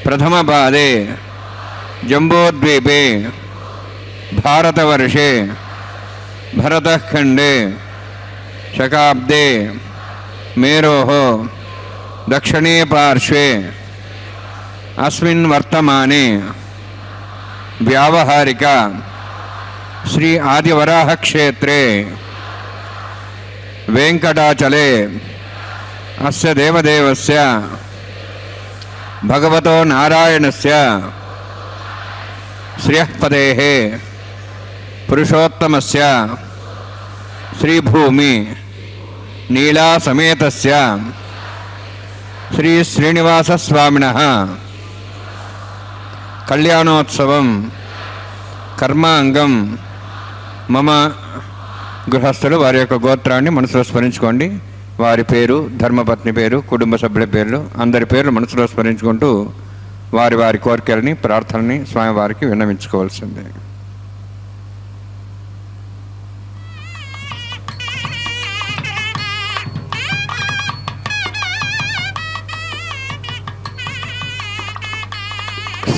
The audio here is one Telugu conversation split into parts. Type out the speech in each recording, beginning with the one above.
प्रथमपादे जम्बोद्वीपे भारतवर्षे भरतखण्डे शकाब्दे मेरोः दक्षिणे पार्श्वे अस्मिन् वर्तमाने व्यावहारिक श्री आदिवराह क्षेत्रे वेंकटाचले अस्य देवदेवस्य भगवतो नारायणस्य श्रियःपदेः पुरुषोत्तमस्य श्रीभूमि नीलासमेतस्य श्री श्रीनिवासस्वामिनः कल्याणोत्सवं कर्मांगं मम గృహస్థులు వారి యొక్క గోత్రాన్ని మనసులో స్మరించుకోండి. వారి పేరు, ధర్మపత్ని పేరు, కుటుంబ సభ్యుల పేర్లు, అందరి పేర్లు మనసులో స్మరించుకుంటూ వారి వారి కోరికలని, ప్రార్థనని స్వామివారికి విన్నవించుకోవాల్సిందే.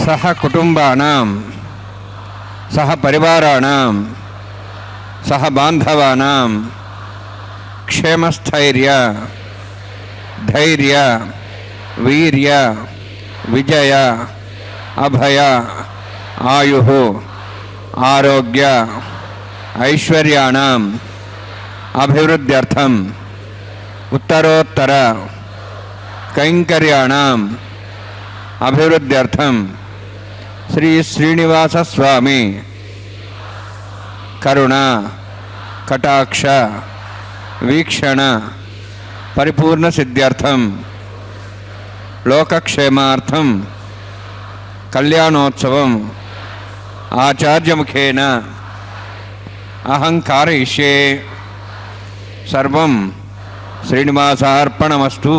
సహ కుటుంబానాం సహ పరివారాణాం सह बांधवानां क्षेमस्थैर्य धैर्य वीर्य विजय अभय आयुः आरोग्य ऐश्वर्याणां अभिवृद्ध्यर्थं उत्तरोत्तर कैंकर्याणां अभिवृद्ध्यर्थं श्री श्रीनिवास स्वामी करुणा कटाक्ष वीक्षण పరిపూర్ణ సిద్ధ్యర్థం లోకక్షేమార్థం కళ్యాణోత్సవం ఆచార్యముఖేన అహం కారయిష్యే. సర్వం శ్రీనివాసార్పణమస్తు.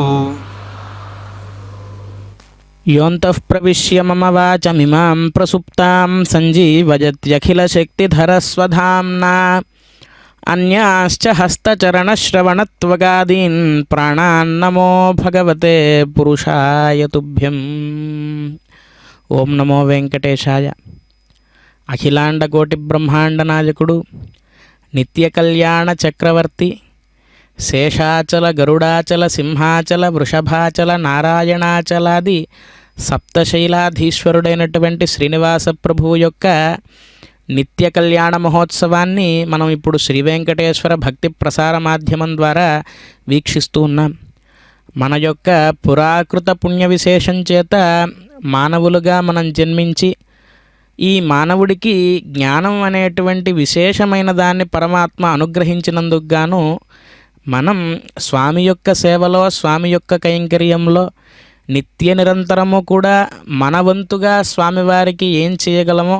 యోంతః ప్రవిశ్య మమ వాచమిమాం ప్రసుప్తాం సంజీవయత్యఖిలశక్తిధరస్వధామ్నా అన్యాశ్చ హస్తచరణశ్రవణత్వగాదీన్ ప్రాణాన్నమో భగవతే పురుషాయ తుభ్యం. ఓం నమో వెంకటేశాయ. అఖిలాండకోటి బ్రహ్మాండ నాయకుడు, నిత్య కళ్యాణ చక్రవర్తి, శేషాచల గరుడాచల సింహాచల వృషభాచల నారాయణాచలాది సప్తశైలాధీశ్వరుడైనటువంటి శ్రీనివాస ప్రభువు యొక్క నిత్య కళ్యాణ మహోత్సవాన్ని మనం ఇప్పుడు శ్రీ వెంకటేశ్వర భక్తి ప్రసార మాధ్యమం ద్వారా వీక్షిస్తూ ఉన్నాం. మన యొక్క పురాకృత పుణ్య విశేషం చేత మానవులుగా మనం జన్మించి ఈ మానవుడికి జ్ఞానం అనేటువంటి విశేషమైన దాన్ని పరమాత్మ అనుగ్రహించినందుకు గాను మనం స్వామి యొక్క సేవలో, స్వామి యొక్క కైంకర్యంలో నిత్య నిరంతరము కూడా మన వంతుగా స్వామివారికి ఏం చేయగలమో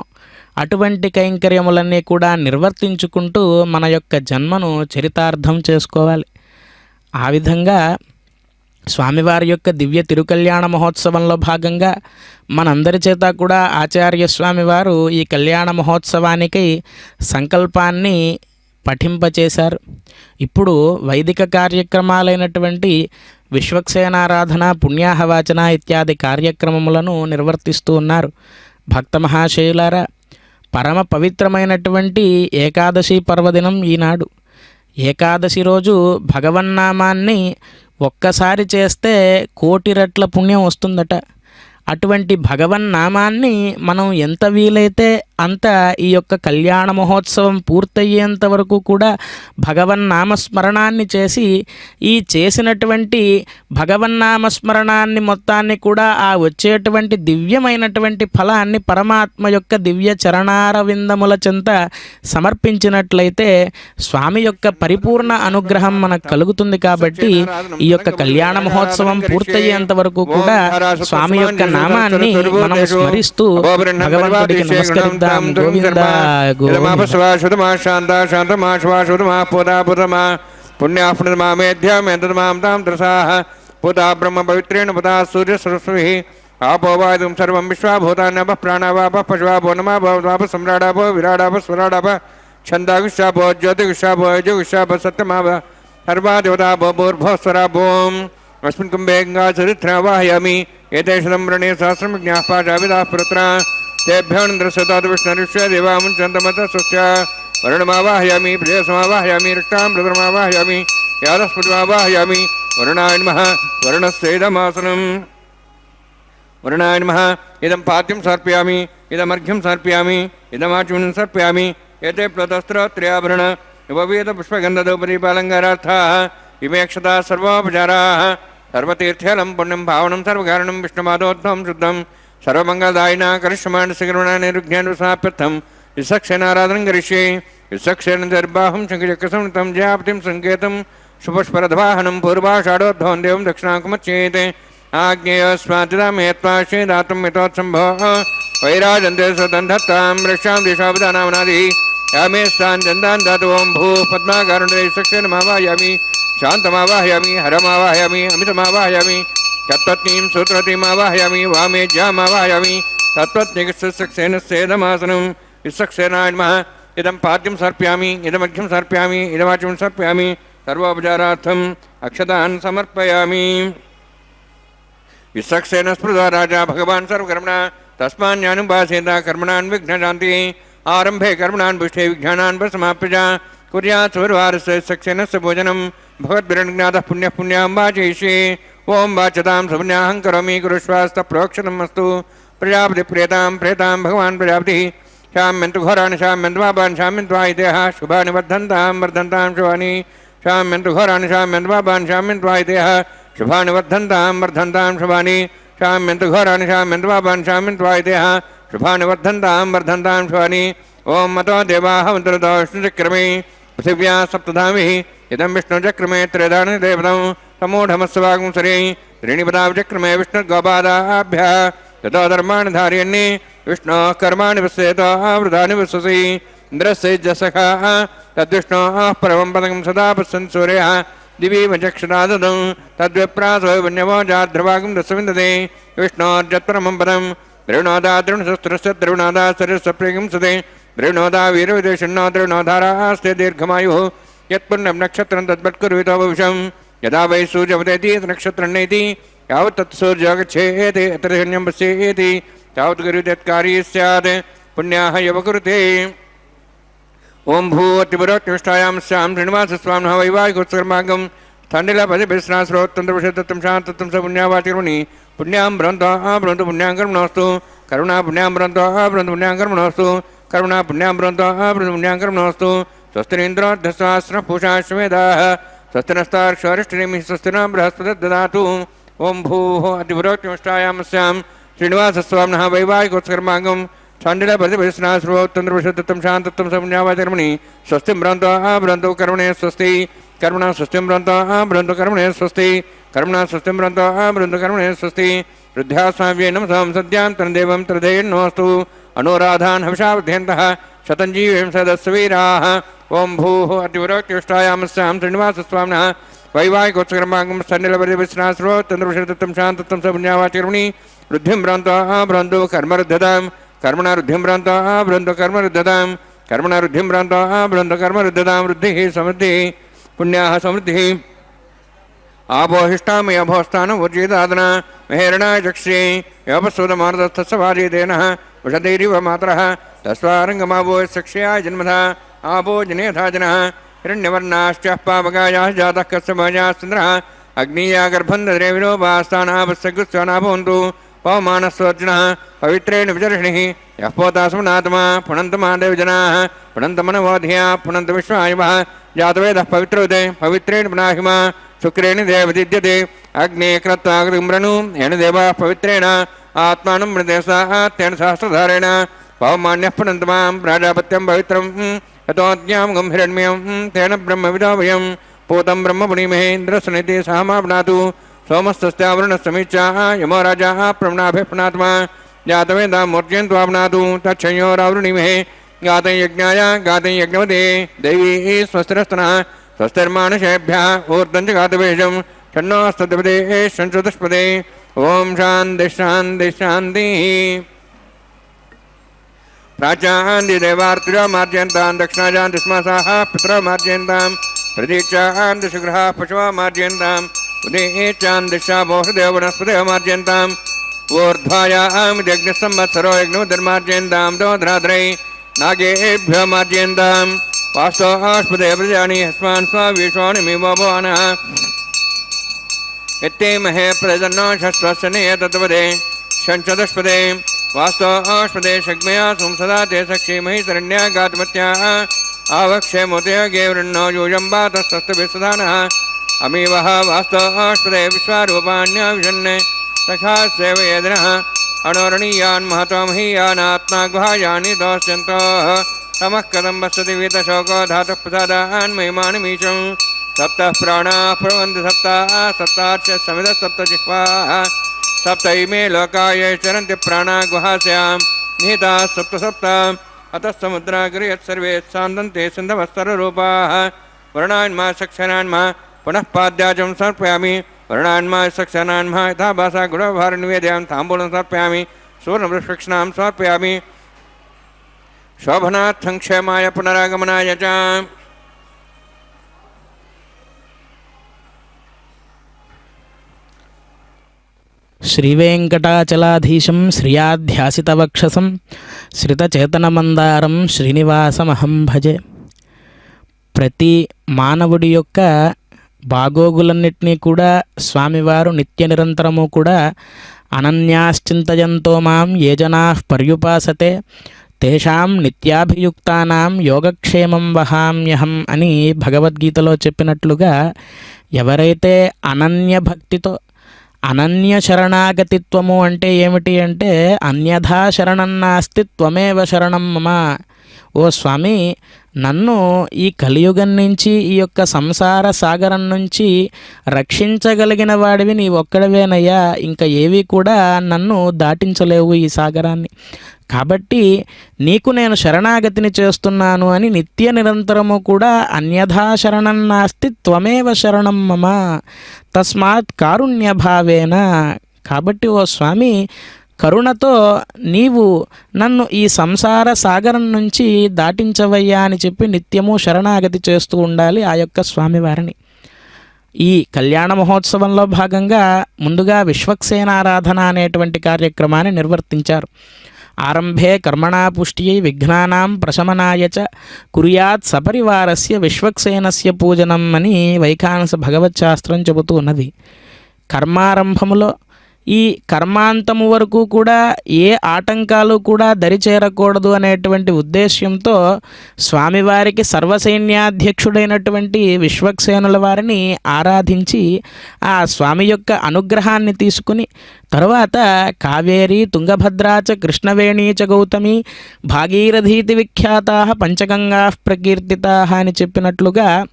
అటువంటి కైంకర్యములన్నీ కూడా నిర్వర్తించుకుంటూ మన యొక్క జన్మను చరితార్థం చేసుకోవాలి. ఆ విధంగా స్వామివారి యొక్క దివ్య తిరుకల్యాణ మహోత్సవంలో భాగంగా మనందరి చేత కూడా ఆచార్య స్వామివారు ఈ కళ్యాణ మహోత్సవానికి సంకల్పాన్ని పఠింపచేశారు. ఇప్పుడు వైదిక కార్యక్రమాలైనటువంటి విశ్వక్సేనారాధన, పుణ్యాహవాచన ఇత్యాది కార్యక్రమములను నిర్వర్తిస్తూ ఉన్నారు. భక్త మహాశయులారా, పరమ పవిత్రమైనటువంటి ఏకాదశి పర్వదినం ఈనాడు. ఏకాదశి రోజు భగవన్నామాన్ని ఒక్కసారి చేస్తే 1,000,000 రెట్ల పుణ్యం వస్తుందట. అటువంటి భగవన్నామాన్ని మనం ఎంత వీలైతే అంత ఈ యొక్క కళ్యాణ మహోత్సవం పూర్తయ్యేంత వరకు కూడా భగవన్నామస్మరణాన్ని చేసి ఈ చేసినటువంటి భగవన్నామస్మరణాన్ని మొత్తాన్ని కూడా ఆ వచ్చేటువంటి దివ్యమైనటువంటి ఫలాన్ని పరమాత్మ యొక్క దివ్య చరణారవిందముల చెంత సమర్పించినట్లయితే స్వామి యొక్క పరిపూర్ణ అనుగ్రహం మనకు కలుగుతుంది. కాబట్టి ఈ యొక్క కళ్యాణ మహోత్సవం పూర్తయ్యేంత వరకు కూడా స్వామి యొక్క నామాన్ని మనం స్మరిస్తూ భగవంతుడికి నమస్కరిద్దాం. గోవిందా బ్రహ్మ పవిత్రేణ పుతా సూర్య సరస్వతి ఆపోవాదం సర్వం విశ్వాభూతాన్యప ప్రాణావాప పశువాపో నమాప సమ్రాడాపో విరాడాప స్వరాడాప ఛందాగుషాపో జ్యోతిగుషాపో యజుగుషాప సత్యమాప సర్వాదేవతాపో భూర్భోస్వరాపోం अस्मिन् कुम्भे गङ्गाचरित्रवाहयामि एतेषां व्रणे सहस्रं ज्ञापाशाविदाः पुरत्र तेभ्योऽन्द्रस्यतात् विष्णुरिष्य देवामुञ्चन्तमतः स्वस्य वरुणमावाहयामि प्रियसमावाहयामि रक्तां यादस्फुटमावाहयामि वरुणाय नमः वरुणस्येदमासनम् वरुणाय नमः इदं पाद्यं समर्पयामि इदमर्घ्यं समर्पयामि इदमाचमनं समर्पयामि एते प्लतस्त्रत्रयाभरण उपवीतपुष्पगन्धधूपदीपालङ्कारार्थाः इमेक्षता सर्वोपचाराः सर्वतीर्थ्यलं पुण्यं भावनं सर्वकारणं विष्णुमादोद्भवं शुद्धं सर्वमङ्गलदायिना करिष्यमाणसिगरुणानिरुज्ञानुसाप्यर्थं विसक्षेनाराधनं करिष्ये विसक्षेन दर्बाहं शङ्खचक्रसंयुतं जयापतिं सङ्केतं शुभस्परद्वाहनं पूर्वाषाढोद्भवं देवं दक्षिणाकुमच्येते आज्ञेयस्मातिदामेत्वा श्रीदातुं यतोत्सम्भवः वैराजन्ते स्वतन्धत्तां रक्षां देशावधानामनादिः यामे स्थान् जन्दान् दातु ओं भू पद्माकारुण्डे विसक्षेन मावाहयामि शान्तमावाहयामि हरमावाहयामि अमितमावाहयामि तत्पत्नीं सूत्रवतीमावाहयामि वामेज्यामावाहयामि तत्पत्नीकस्यसेन सेदमासनं विसक्षेनाय नमः इदं पाद्यं समर्पयामि इदमर्घ्यं समर्पयामि इदमाचमनं समर्पयामि सर्वोपचारार्थम् अक्षतान् समर्पयामि विसक्षेन स्पृधा राजा भगवान् सर्वकर्मणा तस्मान्यानुभासेत कर्मणान् विघ्नशान्ति आरम्भे कर्मणान् पुष्टे विघ्नान् प्रसमाप्यजा कुर्यात् सुवर्वारस्य सक्षेनस्य भोजनं भगवद्भिरनुज्ञातः पुण्यः पुण्यां वाचयिष्ये ओं वाचतां सुपुण्याहं करोमि कुरुष्वास्तप्रोक्षणम् अस्तु प्रजापतिप्रियतां प्रेतां भगवान् प्रजापतिः शाम्यन्तु घोराणि शाम्यन्तु पापान् शाम्यन्त्वा इतेह शुभानि वर्धन्तां वर्धन्तां शुभानि शाम्यन्तु घोराणि शाम्यन्तु पापान् शाम्यन्त्वा इतेह शुभानि वर्धन्तां वर्धन्तां शुभानि शाम्यन्तु घोराणि शाम्यन्तु पापान् शाम्यन्त्वा इतेह शुभानि वर्धन्तां वर्धन्तां शुभानि ओं मतो देवाः विष्णुचक्रमे पृथिव्या सप्तधामिः इदं विष्णुचक्रमे त्रिदानि देवतं समूढमस्वागुंसरे त्रीणिपदाविचक्रमे विष्णुर्गोपादाभ्यः ततो धर्माणि धारयन्नि विष्णोः कर्माणि पश्येतावृतानि विश्वसि इन्द्रस्य जसखः तद्विष्णोः परमं पदं सदा पश्यन् सूर्यः दिवि वचक्षुराददं तद्विप्रासो वन्यवो जाद्रवागं दशविन्दते विष्णोर्जत्परमं पदं द्रविणोदा द्रविणशस्त्रस्य द्रविणोदा शरीरस्य सते द्रविणोदा वीरविदेशन्नो द्रविणोधारास्ते दीर्घमायुः यत्पुण्यं नक्षत्रं तद्वत्कुर्वितो भविष्यं यदा वै सूर्यवदेति नक्षत्रन्नेति यावत् तत्सूर्यो गच्छेति अत्रशन्यं पश्येति तावत् गुरुदेत्कारी स्यात् पुण्याः यव कुरुते ओं भूतिपुरोत्तिष्ठायां स्यां श्रीनिवासस्वामिनः वैवाहिकोत्सर्मागं स्थण्डिलपदिभिस्रास्रोत्तन्त्रविषदत्तं शान्तत्वं स पुण्यावाचिर्मणि पुण्यां ब्रवन्तु पुण्यां कर्मणोऽस्तु करुणा पुण्यां ब्रवन्तु पुण्यां कर्मणोऽस्तु करुणा पुण्यां ब्रवन्तु पुण्यां कर्मणोऽस्तु स्वस्तिरेन्द्रोऽध्यस्वास्न पूषाश्वेदाः स्वस्तिनस्तार्क्षरिष्टिनिमिः स्वस्तिन बृहस्पतिर्ददातु ओं भूः अतिपुरोत्तिष्ठायां स्यां श्रीनिवासस्वामिनः वैवाहिकोत्सर्मागं छाण्डिलपदिभिस्नाश्रोत्तन्त्रविषदत्तं शान्तत्वं स पुण्यावाचर्मणि स्वस्तिं ब्रवन्तु कर्मणे स्वस्ति कर्मणा स्वस्तिं ब्रवन्तु कर्मणे स्वस्ति कर्मणा स्वस्तिं ब्रवन्तु कर्मणे स्वस्ति वृद्ध्यास्माव्ये नमसां सद्यां तन्देवं तर्धेन्नोऽस्तु अनुराधान् हविषावध्यन्तः शतञ्जीवीं सदस्वीराः ओं भूः अतिपुरोत्तिष्ठायां स्यां श्रीनिवासस्वामिनः वैवाहिकोत्सर्मागं स्थण्डिलपदिभिस्नाश्रोत्तन्त्रविषदत्तं शान्तत्वं स पुण्यावाचर्मणि वृद्धिं ब्रवन्तु कर्मरुद्धतां कर्मणा वृद्धिं ब्रवन्तु कर्मरुद्धतां कर्मणा वृद्धिं ब्रवन्तु कर्मरुद्धतां वृद्धिः समृद्धिः पुण्याः समृद्धिः आपोहिष्टामय अभोस्थानं उज्जीदादना महेरणाय चक्षे योपस्वदमार्दस्थस्य वार्यदेनः वृषदैरिव मातरः तस्वारङ्गमावो सक्ष्याय जन्मधा आपो जनेथा जनः हिरण्यवर्णाश्चः पावकायाः जातः कस्यभजाश्चन्द्रः अग्नीया गर्भन्धरे विलोपास्तानापस्यगुस्वाना भवन्तु पवमानस्वर्जुनः पवित्रेण विचर्षणिः यः पोतास्मनात्मा पुनन्तमादेवजनाः पुनन्तमनवोधिया पुनन्तविश्वायुवः जातवेदः पवित्रोदे पवित्रेण पुनाहिमा शुक्रेण देवदिद्यते अग्ने क्रत्वागृम्रणु येन देवाः पवित्रेण आत्मानं मृदेशाः तेन सहस्रधारेण पवमान्यः पुनन्तमां प्राजापत्यं पवित्रं यतोज्ञां गम्भीरण्यं तेन ब्रह्मविदो वयं पूतं ब्रह्मपुणीमहे इन्द्रस्सनिधि सहमाप्नातु सोमस्तस्यावरुणसमीचाः यमो राजाः प्रमणाभिप्नात्मा जातवेदां मूर्जयन्त्वाप्नातु तच्छयोरावृणीमहे गातं यज्ञाय गातं यज्ञवते दैवी स्वस्तिरस्तनः स्वस्तिर्मानुषेभ्यः ऊर्ध्वं च गातवेषं षण्णोस्तद्पदे षण्चतुष्पदे ॐ शान्तिः शान्तिः शान्तिः प्राच्यान्तिदेवार्तिरो मार्जयन्तां दक्षिणाजान्तिस्मासाः पितरो मार्जयन्तां प्रतीक्षान्तिशुग्रहाः पशवः मार्जयन्तां उदेचान्दिशाभो हृदयो वनस्पतयो मार्जयन्ताम् ऊर्ध्वायामित्यग्निसंवत्सरो यज्ञोदर्मार्जयन्तां दोधराद्रै नागेभ्यो मार्जयन्तां वास्तोऽस्पदे प्रजानि हस्मान् स्वावीश्वानिमिवो भवानः इत्ते महे प्रजन्नो षष्ठस्य नियतत्वदे षण्चतुष्पदे वास्तोऽस्पदे शग्मया संसदा ते सक्षीमहि शरण्या गातमत्याः आवक्षे मोदयोगे वृण्णो यूयम्बातस्तस्तभिसदानः अमीवः वास्तोऽस्पदे विश्वारूपाण्याविशन्ने तथा सेवयेदिनः अणोरणीयान् महतो महीयानात्मा गुहायानि दोष्यन्तोः तमः कथं वसति वीतशोको धातुः प्रसादान् महिमानि मीशं सप्तः प्राणाः प्रवन्ति सप्तार्च समितः सप्तजिह्वाः सप्त इमे लोकाय चरन्ति प्राणा गुहास्यां निहिताः सप्त अतः समुद्राग्रयत् सर्वे सान्दन्ते सिन्धवस्तररूपाः वर्णान्मा सक्षरान्मा पुनः पाद्याजं समर्पयामि वर्णान्मा सक्षरान्मा यथा भाषा गुणभारनिवेद्यां ताम्बूलं समर्पयामि सुवर्णवृक्षणां समर्पयामि शोभनार्थं क्षेमाय पुनरागमनाय च శ్రీవేంకటాచలాధీశం శ్రియాధ్యాసితవక్షసం శ్రితచేతనమందారం శ్రీనివాసమహం భజే. ప్రతి మానవుడి యొక్క బాగోగులన్నిటినీ కూడా స్వామివారు నిత్య నిరంతరము కూడా అనన్యాశ్చింతయంతో మాం ఏ జనాః పర్యుపాసతే తేషాం నిత్యాభియుక్తానాం యోగక్షేమం వహామ్యహం అని భగవద్గీతలో చెప్పినట్లుగా ఎవరైతే అనన్య భక్తితో అనన్య శరణాగతిత్వము అంటే ఏమిటి అంటే అన్యథా శరణం నాస్తి త్వమేవ శరణం మమ. ఓ స్వామి, నన్ను ఈ కలియుగం నుంచి, ఈ యొక్క సంసార సాగరం నుంచి రక్షించగలిగిన వాడివి నీ ఒక్కడవేనయ్యా, ఇంకా ఏవి కూడా నన్ను దాటించలేవు ఈ సాగరాన్ని. కాబట్టి నీకు నేను శరణాగతిని చేస్తున్నాను అని నిత్య నిరంతరము కూడా అన్యథా శరణం నాస్తి త్వమేవ శరణం మమ తస్మాత్ కారుణ్యభావేన. కాబట్టి ఓ స్వామి, కరుణతో నీవు నన్ను ఈ సంసార సాగరం నుంచి దాటించవయ్యా అని చెప్పి నిత్యము శరణాగతి చేస్తూ ఉండాలి ఆ యొక్క స్వామివారిని. ఈ కళ్యాణ మహోత్సవంలో భాగంగా ముందుగా విశ్వక్సేనారాధన అనేటువంటి కార్యక్రమాన్ని నిర్వర్తించారు. ఆరంభే కర్మణా పుష్ట్యై విఘ్నానాం ప్రశమనాయ చ కుర్యాత్ సపరివారస్య విశ్వక్సేనస్య పూజనం అని వైఖానస భగవచ్శాస్త్రం చెబుతూ ఉన్నది. కర్మారంభములో ఈ కర్మాంతము వరకు కూడా ఏ ఆటంకాలు కూడా దరిచేరకూడదు అనేటువంటి ఉద్దేశ్యంతో స్వామివారికి సర్వసైన్యాధ్యక్షుడైనటువంటి విశ్వక్సేనుల వారిని ఆరాధించి ఆ స్వామి యొక్క అనుగ్రహాన్ని తీసుకుని తరువాత కావేరీ తుంగభద్రా చ కృష్ణవేణీ చ గౌతమి భాగీరథీతి విఖ్యాతా పంచగంగా ప్రకీర్తితా అని చెప్పినట్లుగా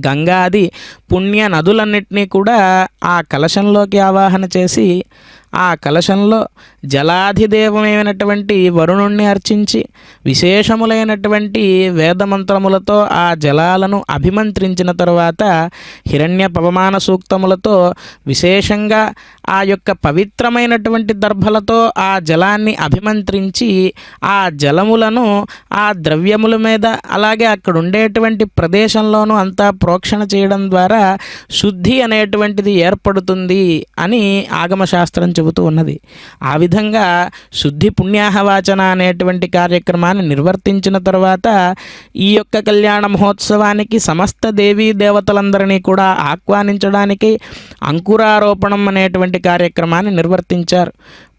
గంగాది పుణ్య నదులన్నింటినీ కూడా ఆ కలశంలోకి ఆవాహన చేసి ఆ కలశంలో జలాధిదేవమైనటువంటి వరుణుణ్ణి అర్చించి విశేషములైనటువంటి వేదమంత్రములతో ఆ జలాలను అభిమంత్రించిన తరువాత హిరణ్య పవమాన సూక్తములతో విశేషంగా ఆ యొక్క పవిత్రమైనటువంటి దర్భలతో ఆ జలాన్ని అభిమంత్రించి ఆ జలములను ఆ ద్రవ్యముల మీద అలాగే అక్కడ ఉండేటువంటి ప్రదేశంలోనూ అంతా ప్రోక్షణ చేయడం ద్వారా శుద్ధి అనేటువంటిది ఏర్పడుతుంది అని ఆగమశాస్త్రం చెబుతూ ఉన్నది. ఆ విధంగా శుద్ధి పుణ్యాహవాచన అనేటువంటి కార్యక్రమాన్ని నిర్వర్తించిన తర్వాత ఈ యొక్క కళ్యాణ మహోత్సవానికి సమస్త దేవీ దేవతలందరినీ కూడా ఆహ్వానించడానికి అంకురారోపణం అనేటువంటి కార్యక్రమాన్ని నిర్వర్తించారు.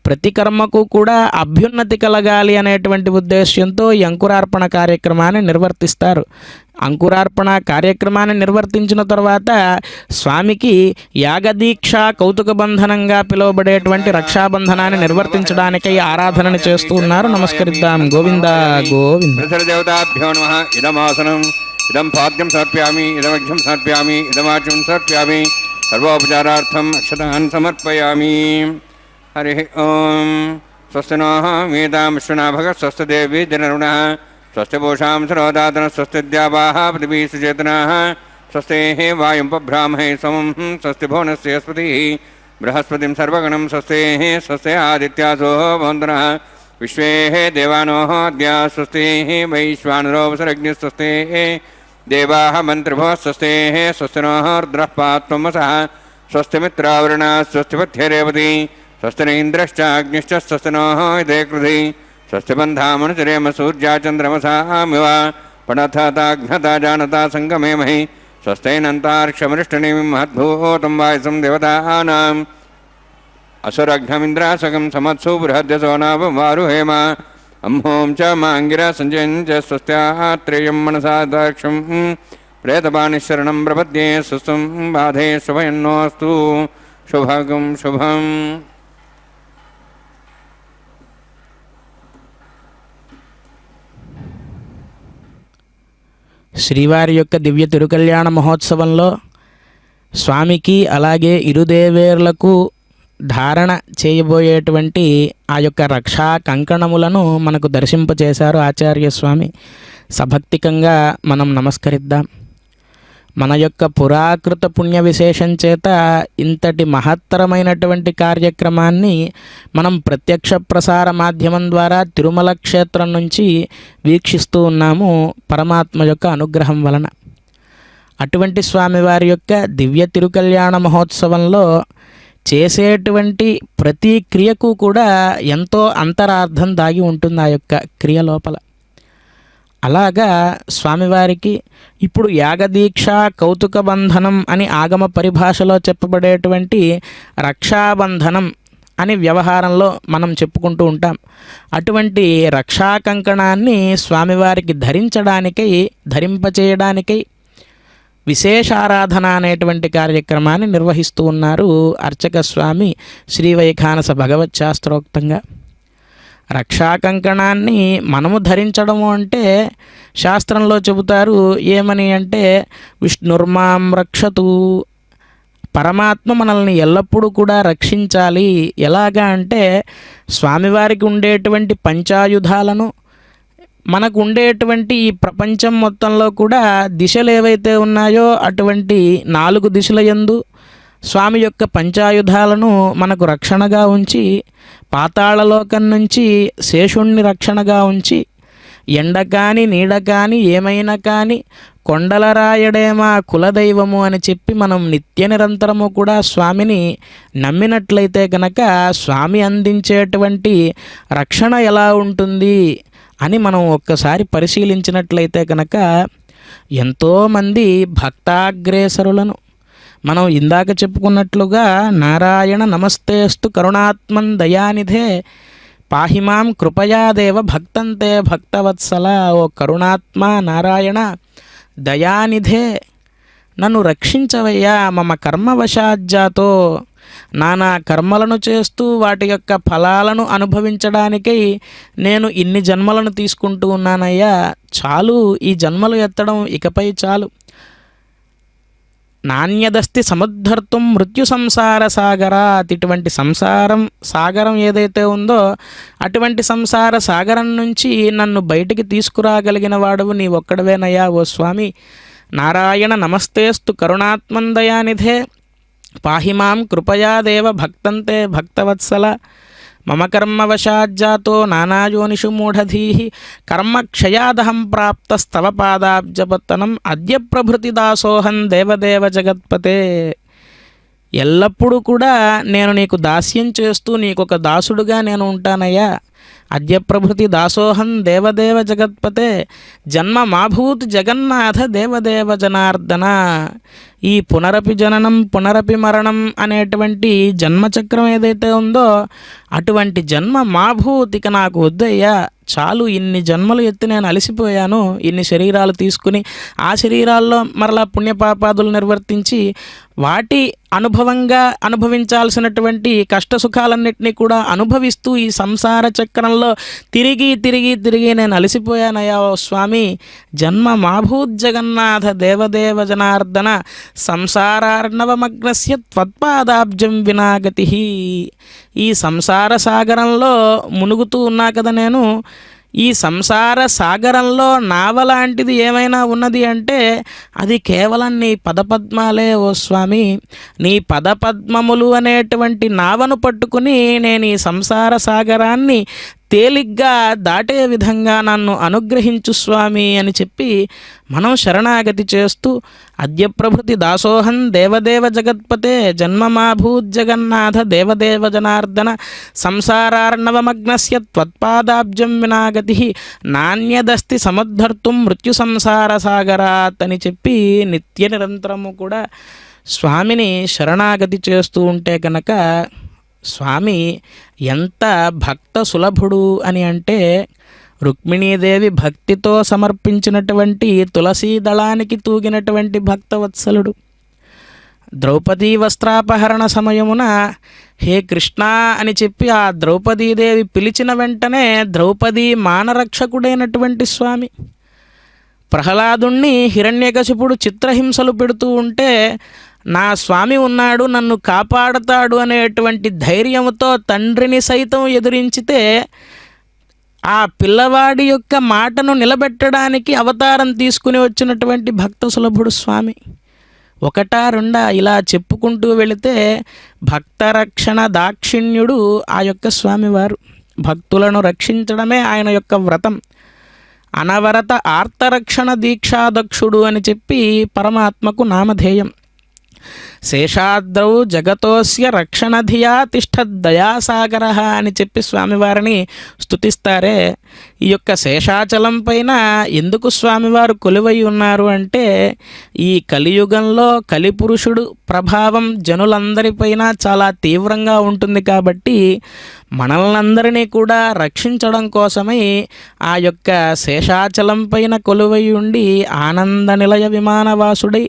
ప్రతి కర్మకు కూడా అభ్యున్నతి కలగాలి అనేటువంటి ఉద్దేశ్యంతో ఈ అంకురార్పణ కార్యక్రమాన్ని నిర్వర్తిస్తారు. అంకురార్పణ కార్యక్రమాన్ని నిర్వర్తించిన తర్వాత స్వామికి యాగదీక్ష కౌతుక బంధనంగా పిలువబడేటువంటి రక్షాబంధనాన్ని నిర్వర్తించడానికై ఆరాధనని చేస్తూ ఉన్నారు. నమస్కరిద్దాం. గోవింద గోవింద. దేవతాభ్యో నమః. ఇదమాసనం ఇదం పాద్యం సమర్ప్యామి, ఇదమఘ్యం సమర్ప్యామి, ఇదమాచ్యం సమర్ప్యామి. సర్వోపచారార్థం అక్షతాన్ సమర్పయామి. హరి ఓం. స్వస్తి నో వేదాం విశ్వనాభగ స్వస్తి దేవి జనరుణః స్వస్తి పూషాం సరోదాతన స్వస్తి ద్యావాః పృథివీ సుచేతనాః స్వస్తి వాయుం పభ్రామహే సమం స్వస్తి భువనస్య స్పతిః బృహస్పతిం సర్వగణం స్వస్తి స్వస్తి ఆదిత్యాసో భవంతునః విశ్వే దేవానో అద్య స్వస్తి వైశ్వానరోపసరగ్ని స్వస్తి దేవాః మంత్రిభో స్వస్తి స్వస్తి నో రుద్రః పాత్వమసః స్వస్తి మిత్రావరుణ స్వస్తి పథ్యరేవతి స్వస్తి ఇంద్రశ్చాగ్నిశ్చ స్వస్తి నో ఇదే కృధి స్వస్తి బంధామనుచరేమ సూర్యా చంద్రమసామివ పణథాఘ్నతా జానతా సంగమేమహి స్వస్తైనంతార్క్షమరిష్టనేమి మహద్భూతం వాయసం దేవతానాం అసురఘ్నమింద్రాసకం సమత్సు బృహద్యసో నావారుహేమ అంహోం చ మాంగిర సంజయం చ స్వస్త్యాత్రేయం మనసా దాక్షం ప్రేతపాణిశరణం ప్రపద్యే సుస్తం బాధే శుభయన్నోస్తు శుభగం శుభం. శ్రీవారి యొక్క దివ్య తిరుకల్యాణ మహోత్సవంలో స్వామికి అలాగే ఇరుదేవేర్లకు ధారణ చేయబోయేటువంటి ఆ యొక్క రక్షా కంకణములను మనకు దర్శింపచేశారు ఆచార్య స్వామి. సభక్తికంగా మనం నమస్కరిద్దాం. మన యొక్క పురాకృత పుణ్య విశేషం చేత ఇంతటి మహత్తరమైనటువంటి కార్యక్రమాన్ని మనం ప్రత్యక్ష ప్రసార మాధ్యమం ద్వారా తిరుమల క్షేత్రం నుంచి వీక్షిస్తూ ఉన్నాము పరమాత్మ యొక్క అనుగ్రహం వలన. అటువంటి స్వామివారి యొక్క దివ్య తిరుకల్యాణ మహోత్సవంలో చేసేటువంటి ప్రతి క్రియకు కూడా ఎంతో అంతరార్థం దాగి ఉంటుంది ఆ యొక్క క్రియ లోపల. అలాగా స్వామివారికి ఇప్పుడు యాగదీక్ష కౌతుక బంధనం అని ఆగమ పరిభాషలో చెప్పబడేటువంటి రక్షాబంధనం అని వ్యవహారంలో మనం చెప్పుకుంటూ ఉంటాం. అటువంటి రక్షా కంకణాన్ని స్వామివారికి ధరింపచేయడానికై విశేషారాధన అనేటువంటి కార్యక్రమాన్ని నిర్వహిస్తూ ఉన్నారు అర్చక స్వామి శ్రీ వైఖానస భగవచ్శాస్త్రోక్తంగా. రక్షా కంకణాన్ని మనము ధరించడము అంటే శాస్త్రంలో చెబుతారు ఏమని అంటే విష్ణుర్మాం రక్షతు, పరమాత్మ మనల్ని ఎల్లప్పుడూ కూడా రక్షించాలి. ఎలాగా అంటే స్వామివారికి ఉండేటువంటి పంచాయుధాలను, మనకు ఉండేటువంటి ఈ ప్రపంచం మొత్తంలో కూడా దిశలు ఏవైతే ఉన్నాయో అటువంటి 4 దిశల యందు స్వామి యొక్క పంచాయుధాలను మనకు రక్షణగా ఉంచి, పాతాళలోకం నుంచి శేషుణ్ణి రక్షణగా ఉంచి, ఎండ కాని నీడ కాని ఏమైనా కానీ కొండలరాయడేమా కులదైవము అని చెప్పి మనం నిత్య నిరంతరము కూడా స్వామిని నమ్మినట్లయితే కనుక స్వామి అందించేటువంటి రక్షణ ఎలా ఉంటుంది అని మనం ఒక్కసారి పరిశీలించినట్లయితే కనుక ఎంతోమంది భక్తాగ్రేసరులను మనం ఇందాక చెప్పుకున్నట్లుగా నారాయణ నమస్తేస్తు కరుణాత్మన్ దయానిధే పాహిమాం కృపయాదేవ భక్తంతే భక్తవత్సల. ఓ కరుణాత్మ నారాయణ దయానిధే, నన్ను రక్షించవయ్యా. మమ కర్మవశాజ్జాతో, నానా కర్మలను చేస్తూ వాటి యొక్క ఫలాలను అనుభవించడానికై నేను ఇన్ని జన్మలను తీసుకుంటూ ఉన్నానయ్యా. చాలు, ఈ జన్మలు ఎత్తడం ఇకపై చాలు. నాణ్యదస్తి సముద్ధర్తం మృత్యు సంసార సాగరాత్, ఇటువంటి సంసారం సాగరం ఏదైతే ఉందో అటువంటి సంసార సాగరం నుంచి నన్ను బయటికి తీసుకురాగలిగిన వాడువు నీ ఒక్కడవేనయ్యా ఓ స్వామి. నారాయణ నమస్తేస్తు కరుణాత్మన్ దయానిధే పాహిమాం కృపయాదేవ భక్తంతే భక్తవత్సల. మమ కర్మవశాజ్జాతో నానాయోనిషు మూఢధీః కర్మక్షయాదహం ప్రాప్తస్తవ పాదాబ్జపత్తనం అద్య ప్రభృతి దాసోహం దేవదేవ జగత్పతే. ఎల్లప్పుడూ కూడా నేను నీకు దాస్యం చేస్తూ నీకొక దాసుడుగా నేను ఉంటానయ్యా. అద్య ప్రభృతి దాసోహం దేవదేవ జగత్పతే జన్మ మాభూత్ జగన్నాథ దేవదేవ జనార్దన. ఈ పునరపి జననం పునరపి మరణం అనేటువంటి జన్మచక్రం ఏదైతే ఉందో అటువంటి జన్మ మాభూతిక నాకు వద్దయ్యా. చాలు, ఇన్ని జన్మలు ఎత్తి నేను అలసిపోయాను. ఇన్ని శరీరాలు తీసుకుని ఆ శరీరాల్లో మరలా పుణ్యపాపాదులు నిర్వర్తించి వాటి అనుభవంగా అనుభవించాల్సినటువంటి కష్టసుఖాలన్నింటినీ కూడా అనుభవిస్తూ ఈ సంసార చక్రంలో తిరిగి తిరిగి తిరిగి నేను అలసిపోయానయ్యా ఓ స్వామి. జన్మ మాభూత్ జగన్నాథ దేవదేవ జనార్దన సంసారార్ణవమగ్నస్య త్వత్పాదాబ్జం వినాగతి. ఈ సంసార సాగరంలో మునుగుతూ ఉన్నా కదా నేను. ఈ సంసార సాగరంలో నావ లాంటిది ఏమైనా ఉన్నది అంటే అది కేవలం నీ పదపద్మాలే ఓ స్వామి. నీ పదపద్మములు అనేటువంటి నావను పట్టుకుని నేను ఈ సంసార సాగరాన్ని తేలిగ్గా దాటే విధంగా నన్ను అనుగ్రహించు స్వామి అని చెప్పి మనం శరణాగతి చేస్తూ అద్య ప్రభృతి దాసోహం దేవదేవ జగత్పతే జన్మమాభూత్ జగన్నాథ దేవదేవ జనార్దన సంసారార్ణవమగ్నస్య త్వత్పాదాబ్జం వినాగతి నాణ్యదస్తి సముద్ధర్తుం మృత్యు సంసార సాగరాత్ అని చెప్పి నిత్య నిరంతరము కూడా స్వామిని శరణాగతి చేస్తూ ఉంటే కనుక స్వామి ఎంత భక్త సులభుడు అని అంటే రుక్మిణీదేవి భక్తితో సమర్పించినటువంటి తులసీ దళానికి తూగినటువంటి భక్తవత్సలుడు. ద్రౌపదీ వస్త్రాపహరణ సమయమున హే కృష్ణ అని చెప్పి ఆ ద్రౌపదీదేవి పిలిచిన వెంటనే ద్రౌపదీ మానరక్షకుడైనటువంటి స్వామి. ప్రహ్లాదుణ్ణి హిరణ్యకశిపుడు చిత్రహింసలు పెడుతూ ఉంటే నా స్వామి ఉన్నాడు, నన్ను కాపాడతాడు అనేటువంటి ధైర్యంతో తండ్రిని సైతం ఎదిరించితే ఆ పిల్లవాడి యొక్క మాటను నిలబెట్టడానికి అవతారం తీసుకుని వచ్చినటువంటి భక్త సులభుడు స్వామి. ఒకటా రెండా ఇలా చెప్పుకుంటూ వెళితే భక్త రక్షణ దాక్షిణ్యుడు ఆ యొక్క స్వామివారు. భక్తులను రక్షించడమే ఆయన యొక్క వ్రతం. అనవరత ఆర్తరక్షణ దీక్షాదక్షుడు అని చెప్పి పరమాత్మకు నామధేయం. శేషాద్రౌ జగతోస్య రక్షణధియా తిష్టద్దయాసాగర అని చెప్పి స్వామివారిని స్తుతిస్తారే. ఈ యొక్క శేషాచలం పైన ఎందుకు స్వామివారు కొలువై ఉన్నారు అంటే ఈ కలియుగంలో కలిపురుషుడు ప్రభావం జనులందరిపైన చాలా తీవ్రంగా ఉంటుంది కాబట్టి మనల్నందరినీ కూడా రక్షించడం కోసమై ఆ యొక్క శేషాచలం పైన కొలువై ఉండి ఆనంద నిలయ విమానవాసుడై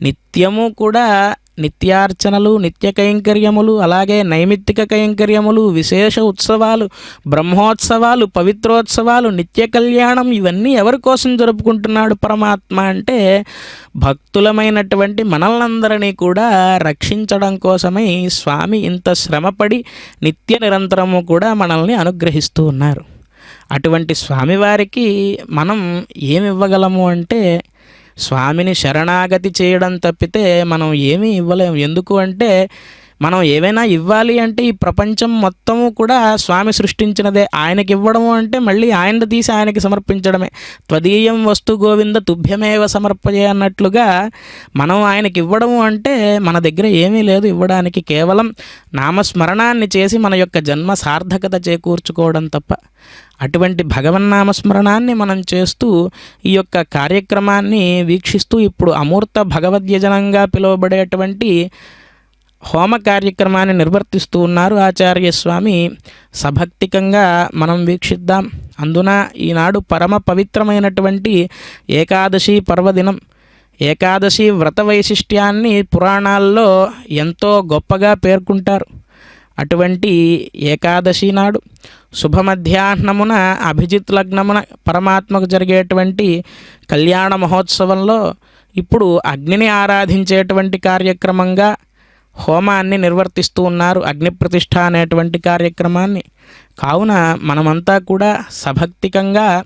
నిత్యము కూడా నిత్యార్చనలు, నిత్య కైంకర్యములు, అలాగే నైమిత్తిక కైంకర్యములు, విశేష ఉత్సవాలు, బ్రహ్మోత్సవాలు, పవిత్రోత్సవాలు, నిత్య కళ్యాణం, ఇవన్నీ ఎవరి కోసం జరుపుకుంటున్నాడు పరమాత్మ అంటే భక్తులమైనటువంటి మనల్నందరినీ కూడా రక్షించడం కోసమై స్వామి ఇంత శ్రమపడి నిత్య నిరంతరము కూడా మనల్ని అనుగ్రహిస్తూ ఉన్నారు. అటువంటి స్వామివారికి మనం ఏమి ఇవ్వగలము అంటే స్వామిని శరణాగతి చేయడం తప్పితే మనం ఏమీ ఇవ్వలేము. ఎందుకు అంటే మనం ఏవైనా ఇవ్వాలి అంటే ఈ ప్రపంచం మొత్తము కూడా స్వామి సృష్టించినదే. ఆయనకి ఇవ్వడము అంటే మళ్ళీ ఆయన తీసి ఆయనకి సమర్పించడమే. త్వదీయం వస్తు గోవింద తుభ్యమేవ సమర్పయే అన్నట్లుగా మనం ఆయనకి ఇవ్వడము అంటే మన దగ్గర ఏమీ లేదు ఇవ్వడానికి. కేవలం నామస్మరణాన్ని చేసి మన యొక్క జన్మ సార్థకత చేకూర్చుకోవడం తప్ప. అటువంటి భగవన్నామస్మరణాన్ని మనం చేస్తూ ఈ యొక్క కార్యక్రమాన్ని వీక్షిస్తూ ఇప్పుడు అమూర్త భగవద్యజనంగా పిలువబడేటువంటి హోమ కార్యక్రమాన్ని నిర్వర్తిస్తూ ఉన్నారు ఆచార్యస్వామి. సభక్తికంగా మనం వీక్షిద్దాం. అందున ఈనాడు పరమ పవిత్రమైనటువంటి ఏకాదశి పర్వదినం. ఏకాదశి వ్రత వైశిష్ట్యాన్ని పురాణాల్లో ఎంతో గొప్పగా పేర్కొంటారు. అటువంటి ఏకాదశి నాడు శుభ మధ్యాహ్నమున అభిజిత్ లగ్నమున పరమాత్మకు జరిగేటువంటి కళ్యాణ మహోత్సవంలో ఇప్పుడు అగ్నిని ఆరాధించేటువంటి కార్యక్రమంగా హోమాన్ని నిర్వర్తిస్తూ ఉన్నారు. అగ్ని ప్రతిష్ఠ అనేటువంటి కార్యక్రమాన్ని. కావున మనమంతా కూడా సభక్తికంగా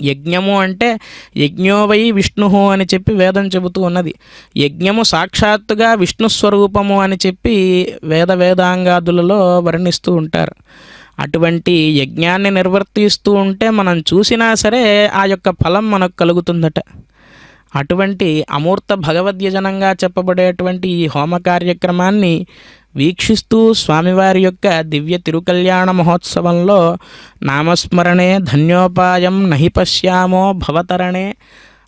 యజ్ఞము అంటే యజ్ఞోవై విష్ణు అని చెప్పి వేదం చెబుతూ ఉన్నది. యజ్ఞము సాక్షాత్తుగా విష్ణు స్వరూపము అని చెప్పి వేదాంగాదులలో వర్ణిస్తూ ఉంటారు. అటువంటి యజ్ఞాన్ని నిర్వర్తిస్తూ ఉంటే మనం చూసినా సరే ఆ యొక్క ఫలం మనకు కలుగుతుందట. అటువంటి అమూర్త భగవద్యజనంగా చెప్పబడేటువంటి ఈ హోమ కార్యక్రమాన్ని వీక్షిస్తూ స్వామివారి యొక్క దివ్య తిరుకల్యాణ మహోత్సవంలో నామస్మరణే ధన్యోపాయం నహి పశ్యామో భవతరణే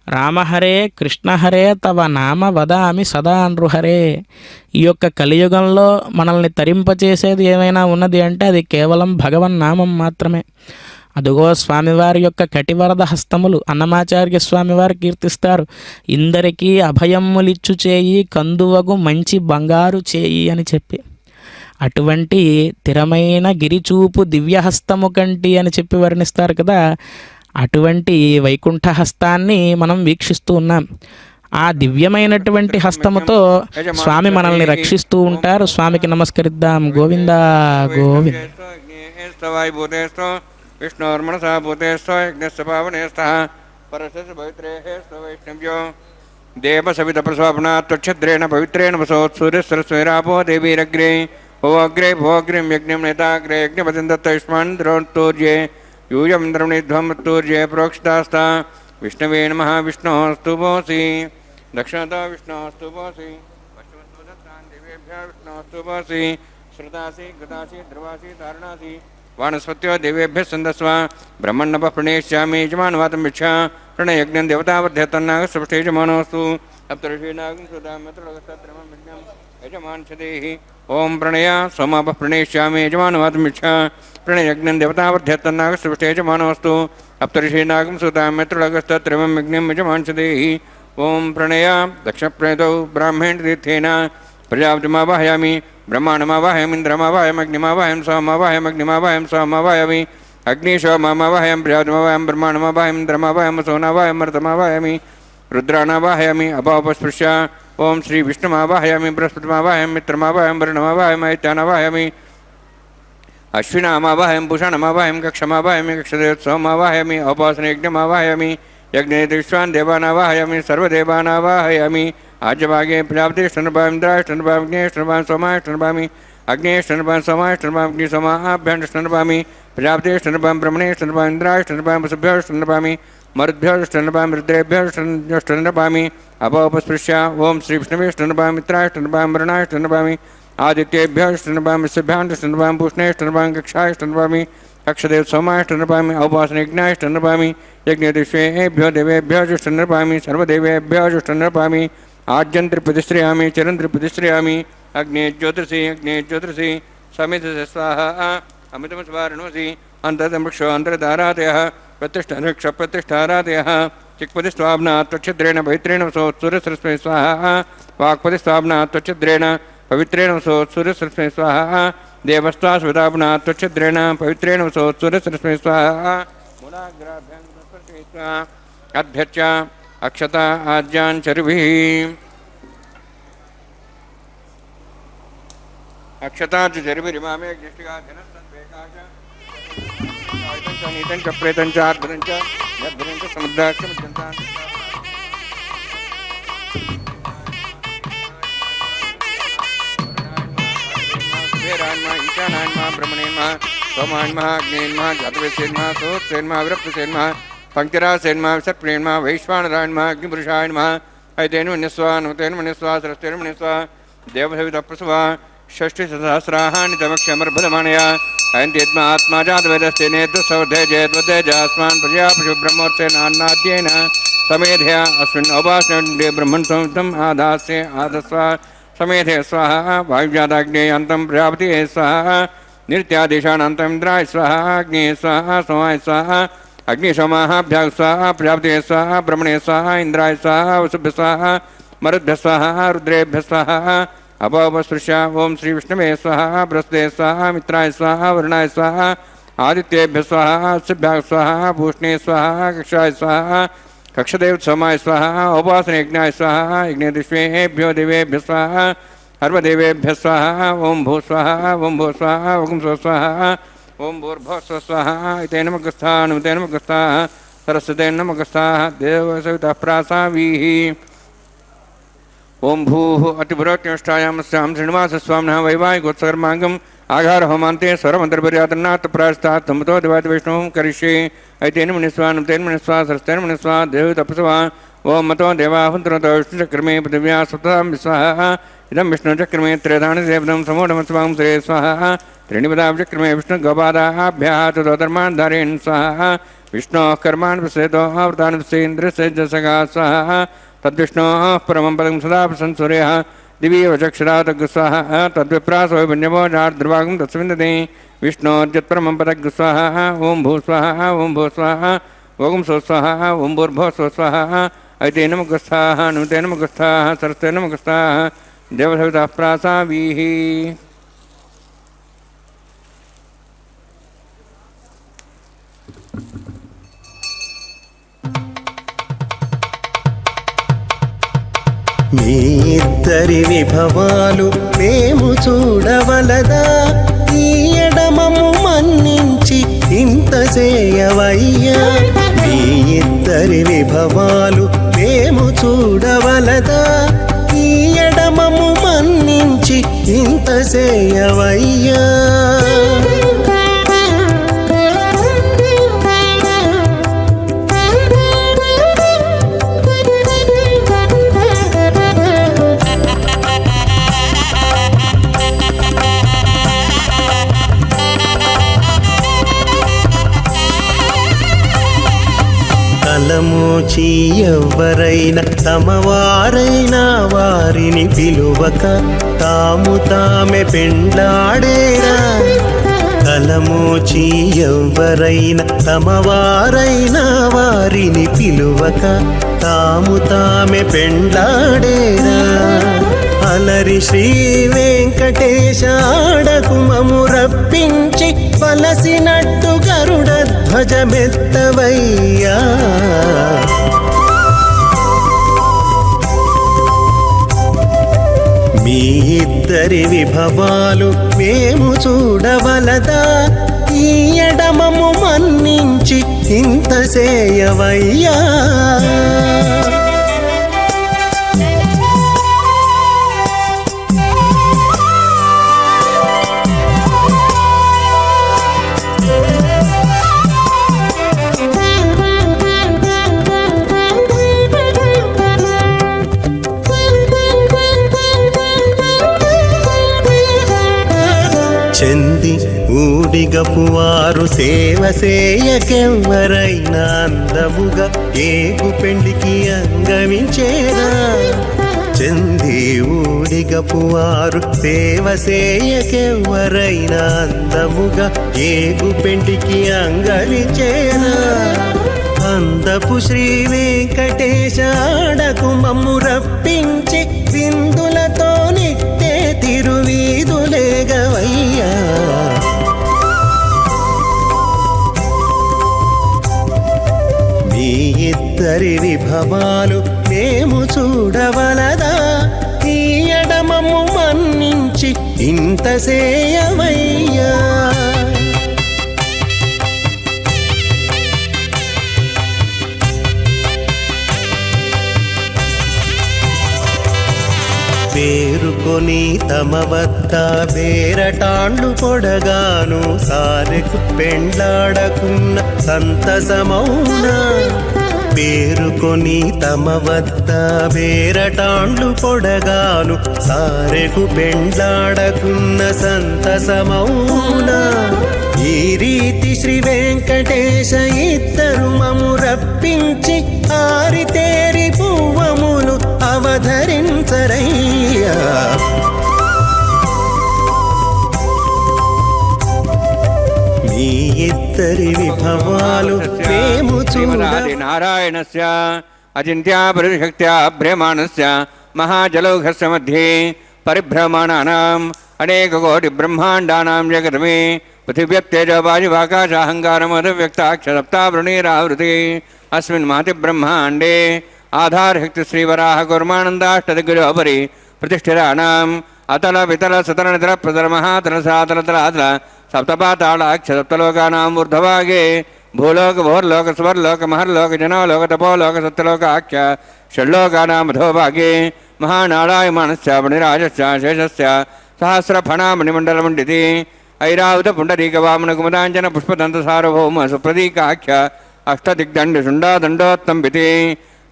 రామహరే కృష్ణహరే తవ నామ వదామి సదా నృహరే. ఈ యొక్క కలియుగంలో మనల్ని తరింపచేసేది ఏమైనా ఉన్నది అంటే అది కేవలం భగవన్నామం మాత్రమే. అదుగో స్వామివారి యొక్క కటివరద హస్తములు అన్నమాచార్య స్వామివారు కీర్తిస్తారు. ఇందరికీ అభయమ్ములిచ్చు చేయి కందువగు మంచి బంగారు చేయి అని చెప్పి. అటువంటి స్థిరమైన గిరిచూపు దివ్యహస్తము కంటి అని చెప్పి వర్ణిస్తారు కదా. అటువంటి వైకుంఠ హస్తాన్ని మనం వీక్షిస్తూ ఉన్నాం. ఆ దివ్యమైనటువంటి హస్తముతో స్వామి మనల్ని రక్షిస్తూ ఉంటారు. స్వామికి నమస్కరిద్దాం. గోవిందా గోవింద. విష్ణోర్మనసా భూతేస్తో యజ్ఞస్య పావనేస్తః పరస్య పవిత్రేః వైష్ణవ్యో దేవ సవిత ప్రస్వాపనా త్వక్షద్రేణ పవిత్రేణ వసోత్సూర్యస్వరస్వైరాపో దేవీరగ్రే భోగ్రే భోగ్రీం యజ్ఞం నేతాగ్రే యజ్ఞపతిం దత్తయుష్మాన్ ద్రోణోత్తూర్యే యూయం ద్రవణిధ్వమత్తూర్యే ప్రోక్షితాస్తా విష్ణవే నమః విష్ణోస్తు భోసి దక్షిణతో విష్ణోస్తు భోసి పశ్చిమతో దత్తాన్ దేవేభ్యः విష్ణోస్తు భోసి శ్రుతాసి గతాసి ధ్రువాసి ధారణాసి వానస్పత్యో దేవేభ్య సందస్వ బ్రహ్మణ్ణప ప్రణేష్యామి యజమానవాతం భిక్షా ప్రణయజ్ఞం దేవతావర్ధ్యతన్నాగ సృష్టేజమానోస్తు అప్తఋషీనాగం సుధామిత్రగస్తత్రమం యజ్ఞం యజమాన్షదేహి ఓం ప్రణయ సోమాప ప్రణేష్యామి యజమానవాతం భిక్షా ప్రణయజ్ఞం దేవతావర్ధ్యతన్నాగ సృష్టేజమానోస్తు అప్తఋషీనాగం సుధామిత్రగస్తత్రమం యజ్ఞం యజమాన్షదేహి ఓం ప్రణయ దక్షప్రేతౌ బ్రాహ్మేణ తీర్థేన ప్రజాపతిమావాహయామి బ్రహ్మాండమావాహయమింద్రమావాహయం అగ్నిమావాహయం సోమావాహయం అగ్నిమావాహయం సోమావాహయామి అగ్నిశోమావాహయం ప్రజాపతిమావాహయం బ్రహ్మాండమావాహయం ఇంద్రమావాహయం సోనావాహయం మృతమావాహయామి రుద్రాణావాహయామి అపాపస్పృశ్య ఓం శ్రీ విష్ణుమావాహయామి బృహస్పతిమావాహయం మిత్రమావాహయం వరుణమావాహయం ఐత్యానావాహయామి అశ్వినామావాహయం భూషణమావాహయం కక్షమావాహయామి కక్షదేవోత్సవమావాహయామి ఔపాసనయజ్ఞమావాహయామి యజ్ఞేతిష్వాన్ దేవానావాహయామి సర్వదేవానావాహయామి ఆజ్యభాగే ప్రజాపతిష్ఠనపామింద్రాష్ఠనపామిగ్నేష్ఠనపామి సోమాష్ఠనపామి అగ్నేష్ఠనపామి సోమాష్ఠనపామి అగ్ని సోమాభ్యంష్ఠనపామి ప్రజాపతిష్ఠనపామి బ్రహ్మణేష్ఠనపామి ఇంద్రాష్ఠనపామి వసుభ్యోష్ఠనపామి మరుద్భ్యోష్ఠనపామి రుద్రేభ్యోష్ఠనపామి అపోపస్పృశ్య ఓం శ్రీ విష్ణవేష్ఠనపామి మిత్రాష్ఠనపామి వరుణాష్ఠనపామి ఆదిత్యేభ్యోష్ఠనపామి శుభ్యాంష్ఠనపామి పూష్ణేష్ఠనపామి కక్షాష్ఠనపామి కక్షదేవ సోమాష్ఠనపామి ఔపాసనయజ్ఞాష్ఠనపామి యజ్ఞదిష్వేభ్యో దేవేభ్యో జ్యుష్ఠనపామి సర్వదేవేభ్యో జ్యుష్ఠనపామి ఆజ్యంత్రి ప్రతిశ్రయామి చరంత్రి ప్రతిశ్రయామి అగ్నే జ్యోతిషి సమిత స్వాహ అమితమస్వారణోసి అంతర్వృక్షో అంతర్ధారాతయ ప్రతిష్ఠ ప్రతిష్ఠారాతయ चिक्पति स्वाब्ना त्वच्छिद्रेण पवित्रेण सूर्यसरस्वती स्वाहा वाक्पति स्वाब्ना त्वच्छिद्रेण पवित्रेण सूर्यसरस्वती स्वाहा देवस्वा सुदाब्ना त्वच्छिद्रेण पवित्रेण सूर्यसरस्वती स्वाहा मूलाग्राभ्यां अभ्यच्च अक्षता आज्यान् चरुभिः अक्षता चरुभिरिमामे ज्येष्ठिका जनस्तद्वेकाच नीतं च प्रेतं च आर्द्रं च यद्भुजं च समुद्राच्च मध्यन्तां कुबेरान्मा ईशानान्मा ब्रह्मणेन्मा सोमान्मा अग्नेन्मा जातवेसेन्मा सोत्सेन्मा विरक्तसेन्मा पंक्तिरासेन्मा विसर्पणेन्मा वैश्वानरान्मा अग्निपुरुषान्मा ऐतेन मन्यस्वा नुतेन मन्यस्वा सरस्तेन मन्यस्वा देवसवितप्रसवा षष्टिसहस्राणि तमक्षमर्भदमानया अयन्त्येत्मा आत्मा जातवेदस्ते नेतृसौधेजेत्वदेजास्मान् प्रजया पशुब्रह्मोत्सेनान्नाद्येन समेधया अस्मिन् औपासने ब्रह्मन् संहितम् आदास्ये आदस्वा समेधे स्वाहा वायुजाताग्ने अन्तं प्रजापतिः स्वाहा नित्यादेशानन्तम् इन्द्राय स्वाहा अग्नेः स्वाहा सोमाय स्वाहा अग्निशोमाभ्याः स्वाहा प्रजापतिः स्वाहा ब्रह्मणे स्वाहा इन्द्राय स्वाहा वसुभ्यः स्वाहा मरुद्भ्यः स्वाहा रुद्रेभ्यः स्वाहा अपोपस्पृश्य ओं श्री विष्णवे स्वाहा बृहस्पते स्वाहा मित्राय स्वाहा वरुणाय स्वाहा आदित्येभ्यः स्वाहा अश्वभ्यः स्वाहा भूषणे स्वाहा कक्षाय स्वाहा कक्षदेव सोमाय स्वाहा उपासने यज्ञाय स्वाहा यज्ञदिष्वेभ्यो देवेभ्यः स्वाहा सर्वदेवेभ्यः स्वाहा ओं भू स्वाहा ओं भू स्वाहा ओं भू स्वाहा ओं भूर्भुवः स्वाहा इते नमः नुते नमः सरस्वते नमः देवसवितः प्रासावीः ओं भूः अतिभुरोत्युष्टायामस्यां श्रीनिवासस्वामिनः वैवाहिकोत्सर्माङ्गम् आघारहोमान्ते स्वरमन्त्रपर्यातनात् प्रायस्तात् तमतो दिवादिविष्णुं करिष्ये ऐतेन मुनिस्वा नुतेन मुनिस्वा सरस्तेन मुनिस्वा देवतपस्वा ओं मतो देवाहुन्तरतो विष्णुचक्रमे पृथिव्या सप्तां स्वाहा इदं विष्णुचक्रमे त्रेधानि देवतं समूढमस्वां श्रे स्वाहा त्रीणिपदाचक्रमे विष्णुगोपादाभ्यः तदोधर्मान् धारयन् स्वाहा विष्णोः कर्माणि पश्येतो आवृतानि पश्येन्द्रस्यजसगा स्वाहा तद्विष्णोः परमं पदं सदा प्रसन्सूर्यः दिवीवचक्षुरातग्स्वाहा तद्विप्रासो पुण्यवो जार्द्रभागं तत्सविन्दते विष्णोर्यत्परमं पदग्स्वाहा ओं भू स्वाहा ओं भू स्वाहा ओं सो स्वाहा ओं भूर्भुवः स्वाहा ऐते नमः नुते नमः सरस्ते नमः देवसवितः प्रासावीः మీ ఇద్దరి విభవాలు మేము చూడవలదా ఈ ఎడమము మన్నించి ఇంత చేయవయ్యా మీ ఇద్దరి విభవాలు మేము చూడవలదా ఈ ఎడమము మన్నించి ఇంత చేయవయ్యా తలమోచి ఎవ్వరైనా తమవారైనా వారిని పిలువక తాము తామే పెండ్లాడేరా తలమోచి ఎవ్వరైనా తమవారైనా వారిని పిలువక తాము తామే పెండ్లాడేరా అలరి శ్రీ వెంకటేశ ఆడకుమము రప్పించి పలసినట్టు గరుడ ధ్వజమెత్తవయ్యా మీ ఇద్దరి విభవాలు మేము చూడవలదా ఈ ఎడమము మన్నించి ఇంత చేయవయ్యా చెంది ఊడిగపువారు సేవ సేయకెవ్వరైనా అందముగా ఏగు పెండికి అంగవించేరా చెంది ఊడిగపువారు సేవ సేయకెవ్వరైనా అందముగా ఏగు పెండికి అంగవించేరా అందపు శ్రీ వెంకటేశ ఆడకు మమ్ము రప్పించి విందులతో నిట్టే తిరువీధులేగవయ్యా. మీ ఇద్దరి విభవాలు మేము చూడవలదా, ఈ ఎడమము మన్నించి ఇంత సేయమయ్యా. పేరుకొని తమ వద్ద వేరటాండ్లు పొడగాను సారెకు పెండ్లాడకున్న సంతసమౌనా. పేరుకొని తమ వద్ద వేరటాండ్లు పొడగాను సారెకు పెండ్లాడకున్న సంతసమౌనా. ఈ రీతి శ్రీ వెంకటేశ ఇద్దరు మము రప్పించి ఆరితేరి పువ్వములు అవధరించరయ్యా. మీ ఇద్దరి విభవాలు మేము నారాయణస్య అచింత్యా పరిశక్త్యా భ్రమాణస్య మహాజలౌఘస్య మధ్యే పరిభ్రమాణానాం అనేక కోటి బ్రహ్మాండానాం జగతమే పృథివ్యత్తేజ వాయువాకాశాహంకారమదవ్యక్తాక్షరప్తావృణీరావృతి అస్మిన్ మహతి బ్రహ్మాండే ఆధారశక్తి శ్రీవరాహ కుర్మానందాష్టదిగ్గుజోపరి ప్రతిష్ఠితానాం అతల వితల సతల నితల ప్రతల మహాతల సాతల తలాతల సప్తపాతాళాక్ష సప్తలోకానాం ఊర్ధ్వభాగే భూలోక భోర్లోక స్వర్లోక మహర్లోక జనోలోక తపోలోక సప్తలోకాఖ్య షడ్లోకానాం అధోభాగే మహానారాయమానస్య మణిరాజస్య శేషస్య సహస్రఫణామణిమండలమండితి ఐరావత పుండరీక వామన కుమదాంజన పుష్పదంత సార్వభౌమ సుప్రదీకాఖ్య అష్టదిగ్దండ శుండాదండోత్తంబితి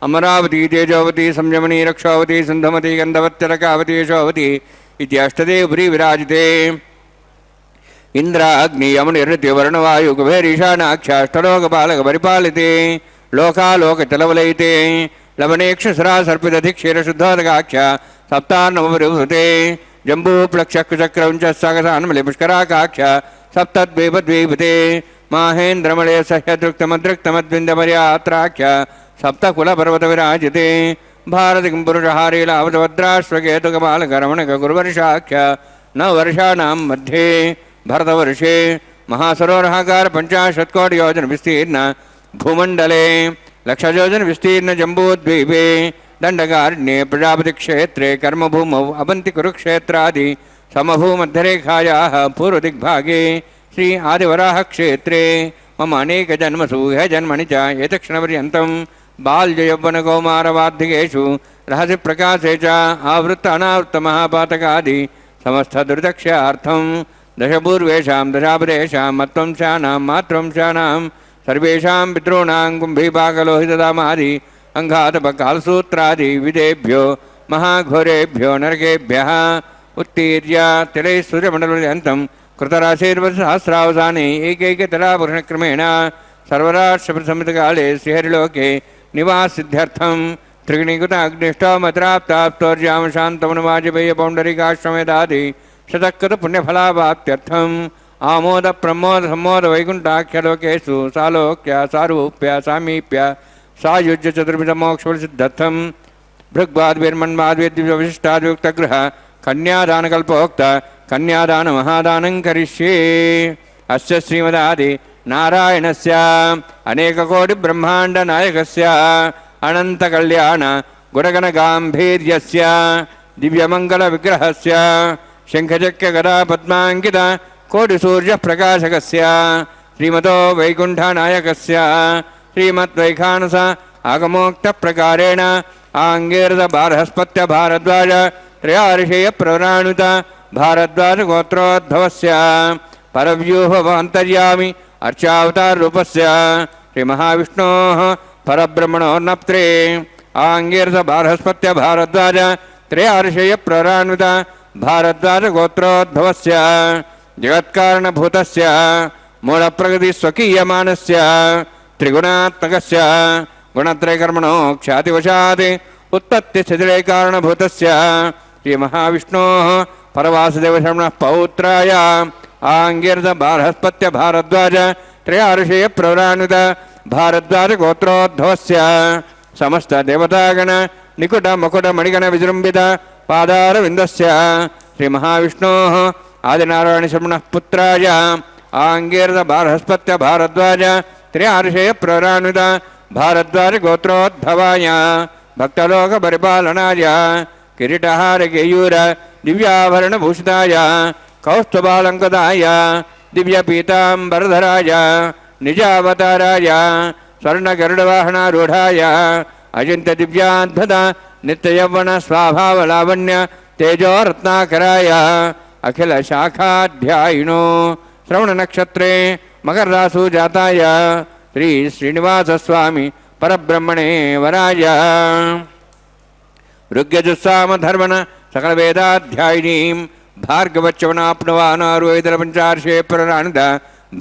అమరావతి తేజోవతి సంయమనీ రక్షావతి సింధమతి గంధవత్యరకావతి యశోవతి ఇది అష్టదేవపురీ విరాజితే. ఇంద్ర అగ్ని యమునిర్నృత్య వర్ణవాయు కుబేరీశానాక్షాష్టలోకపాలక పరిపాలితే లోకాలోక చలవలయితే లవణేక్షసరా సర్పిదధిక్షీరశుద్ధోదకాఖ్య సప్తాన్నమపరివృతే జంబూప్లక్షక్చక్రవంచ సగసాన్మలి పుష్కరాకాఖ్య సప్తద్వీపద్వీపతే మాహేంద్రమలయ సహ్యదృక్తమదృక్తమద్విందమర్యాత్రాఖ్య సప్తకులపర్వత విరాజితే భారతికిం పురుషహారీలావతభద్రాశ్వకేతుకపాలకరమణక గురువర్షాఖ్య నవర్షాణం మధ్యే భరతవర్షే మహాసరోరహాకార 50 కోటి యోజన విస్తీర్ణ భూమండలే 1,00,000 యోజన విస్తీర్ణ జంబూద్వీపే దండకారణ్యే ప్రజాపతి క్షేత్రే కర్మభూమౌ అవంతి కురుక్షేత్రాది సమభూమధ్యరేఖాయాः పూర్వదిగ్భాగే శ్రీ ఆదివరాహ క్షేత్రే మమ అనేక జన్మసు హే జన్మని చ ఏతక్షణపర్యంతం బాల్యయౌవనకౌమారవార్ధికేషు రహసి ప్రకాశే చ ఆవృత్త అనావృత్త మహాపాతకాది సమస్త దుర్దక్ష్యార్థం దశపూర్వేషాం దశాపదేశాం మత్వంశానాం మాతృవంశానాం సర్వేషాం పితॄణాం కుంభీపాకలోహితదామాది అంఘాతపకాలసూత్రాది విదేభ్యో మహాఘోరేభ్యో నరకేభ్యः ఉత్తీర్య తిలైశ్వర్యమండలపర్యంతం కృతరాశీర్వసహస్రావసానే ఏకైకతలాపురుషక్రమేణ సర్వరాష్ట్రసంహితకాలే శ్రీహరిలోకే నివాసిద్ధ్యర్థం త్రిగుణీకృత అగ్నిష్టోమత్రాప్తాప్తోర్యామ శాంతమనువాజపేయ పౌండరీకాశ్వమేదాది శతకృత పుణ్యఫలావాప్త్యర్థం ఆమోద ప్రమోద సంమోద వైకుంఠాఖ్యలోకేషు సాలోక్య సారూప్య సామీప్య సాయుజ్య చతుర్విధ మోక్షఫలసిద్ధర్థం భృగ్వాద్విర్మన్వాద్విద్విశిష్టాద్యుక్తగృహ కన్యాదానకల్పోక్త కన్యాదాన మహాదానం కరిష్యే. అస్య శ్రీమదాది నారాయణస్య అనేక కోటి బ్రహ్మాండ నాయకస్య అనంత కళ్యాణ గుణగణ గాంభీర్యస్య దివ్యమంగళ విగ్రహస్య శంఖచక్ర గదా పద్మాంకిత కోటి సూర్య ప్రకాశకస్య శ్రీమతో వైకుంఠ నాయకస్య శ్రీమద్వైఖానస ఆగమోక్త ప్రకారేణ ఆంగేరద బారహస్పత్య భారద్వాజ త్రయార్షేయ ప్రవరాణుత భారద్వాజ గోత్రోద్భవస్య పరవ్యూహవంతర్యామి అర్చావతార రూపస్య శ్రీ మహావిష్ణోః పరబ్రహ్మణోర్నప్త్రే ఆంగీరస బారహస్పత్య భారద్వాజ త్రయార్షేయ ప్రవరాణుత భారద్వాజ గోత్రోద్భవస్య జగత్కారణభూతస్య మూలప్రగతి స్వకీయమానస్య త్రిగుణాత్మకస్య గుణత్రయకర్మణో ఖ్యాతివశాత్ ఉత్పత్తి స్థితిలయ కారణభూతస్య శ్రీ మహావిష్ణోః పరవాసుదేవశర్మణః పౌత్రాయ ఆంగీరస బారహస్పత్య భారద్వాజ త్రయార్షేయ ప్రవరాణుత భారద్వాజ గోత్రోద్భవస్య సమస్త దేవతాగణ నికుట మకుట మణిగణ విజృంభిత పాదారవిందస్య శ్రీ మహావిష్ణోః ఆదినారాయణ శర్మణ పుత్రాయ ఆంగీరద బృహస్పత్య భారద్వాజ త్రియార్షేయ ప్రరాణుత భారద్వాజ గోత్రోద్భవాయ భక్తలోక పరిపాలనాయ కిరీటహార కేయూర దివ్యాభరణ భూషితాయ కౌస్తుభాలంకదాయ దివ్య పీతాంబరధరాయ నిజావతారాయ స్వర్ణ గరుడవాహనారూఢాయ అజింత దివ్యాద్భుత నిత్యయవ్వన స్వాభావలావణ్య తేజోరత్నాకరాయ అఖిల శాఖాధ్యాయినో శ్రవణ నక్షత్రే మకర రాసు జాతాయ శ్రీ శ్రీనివాసస్వామి పరబ్రహ్మణే వరాయ ఋగ్యజుస్సామధర్మణ సకల వేదాధ్యాయినీం భార్గవచ్చవనాప్నవానారువైదల పంచార్షే ప్రరాణిత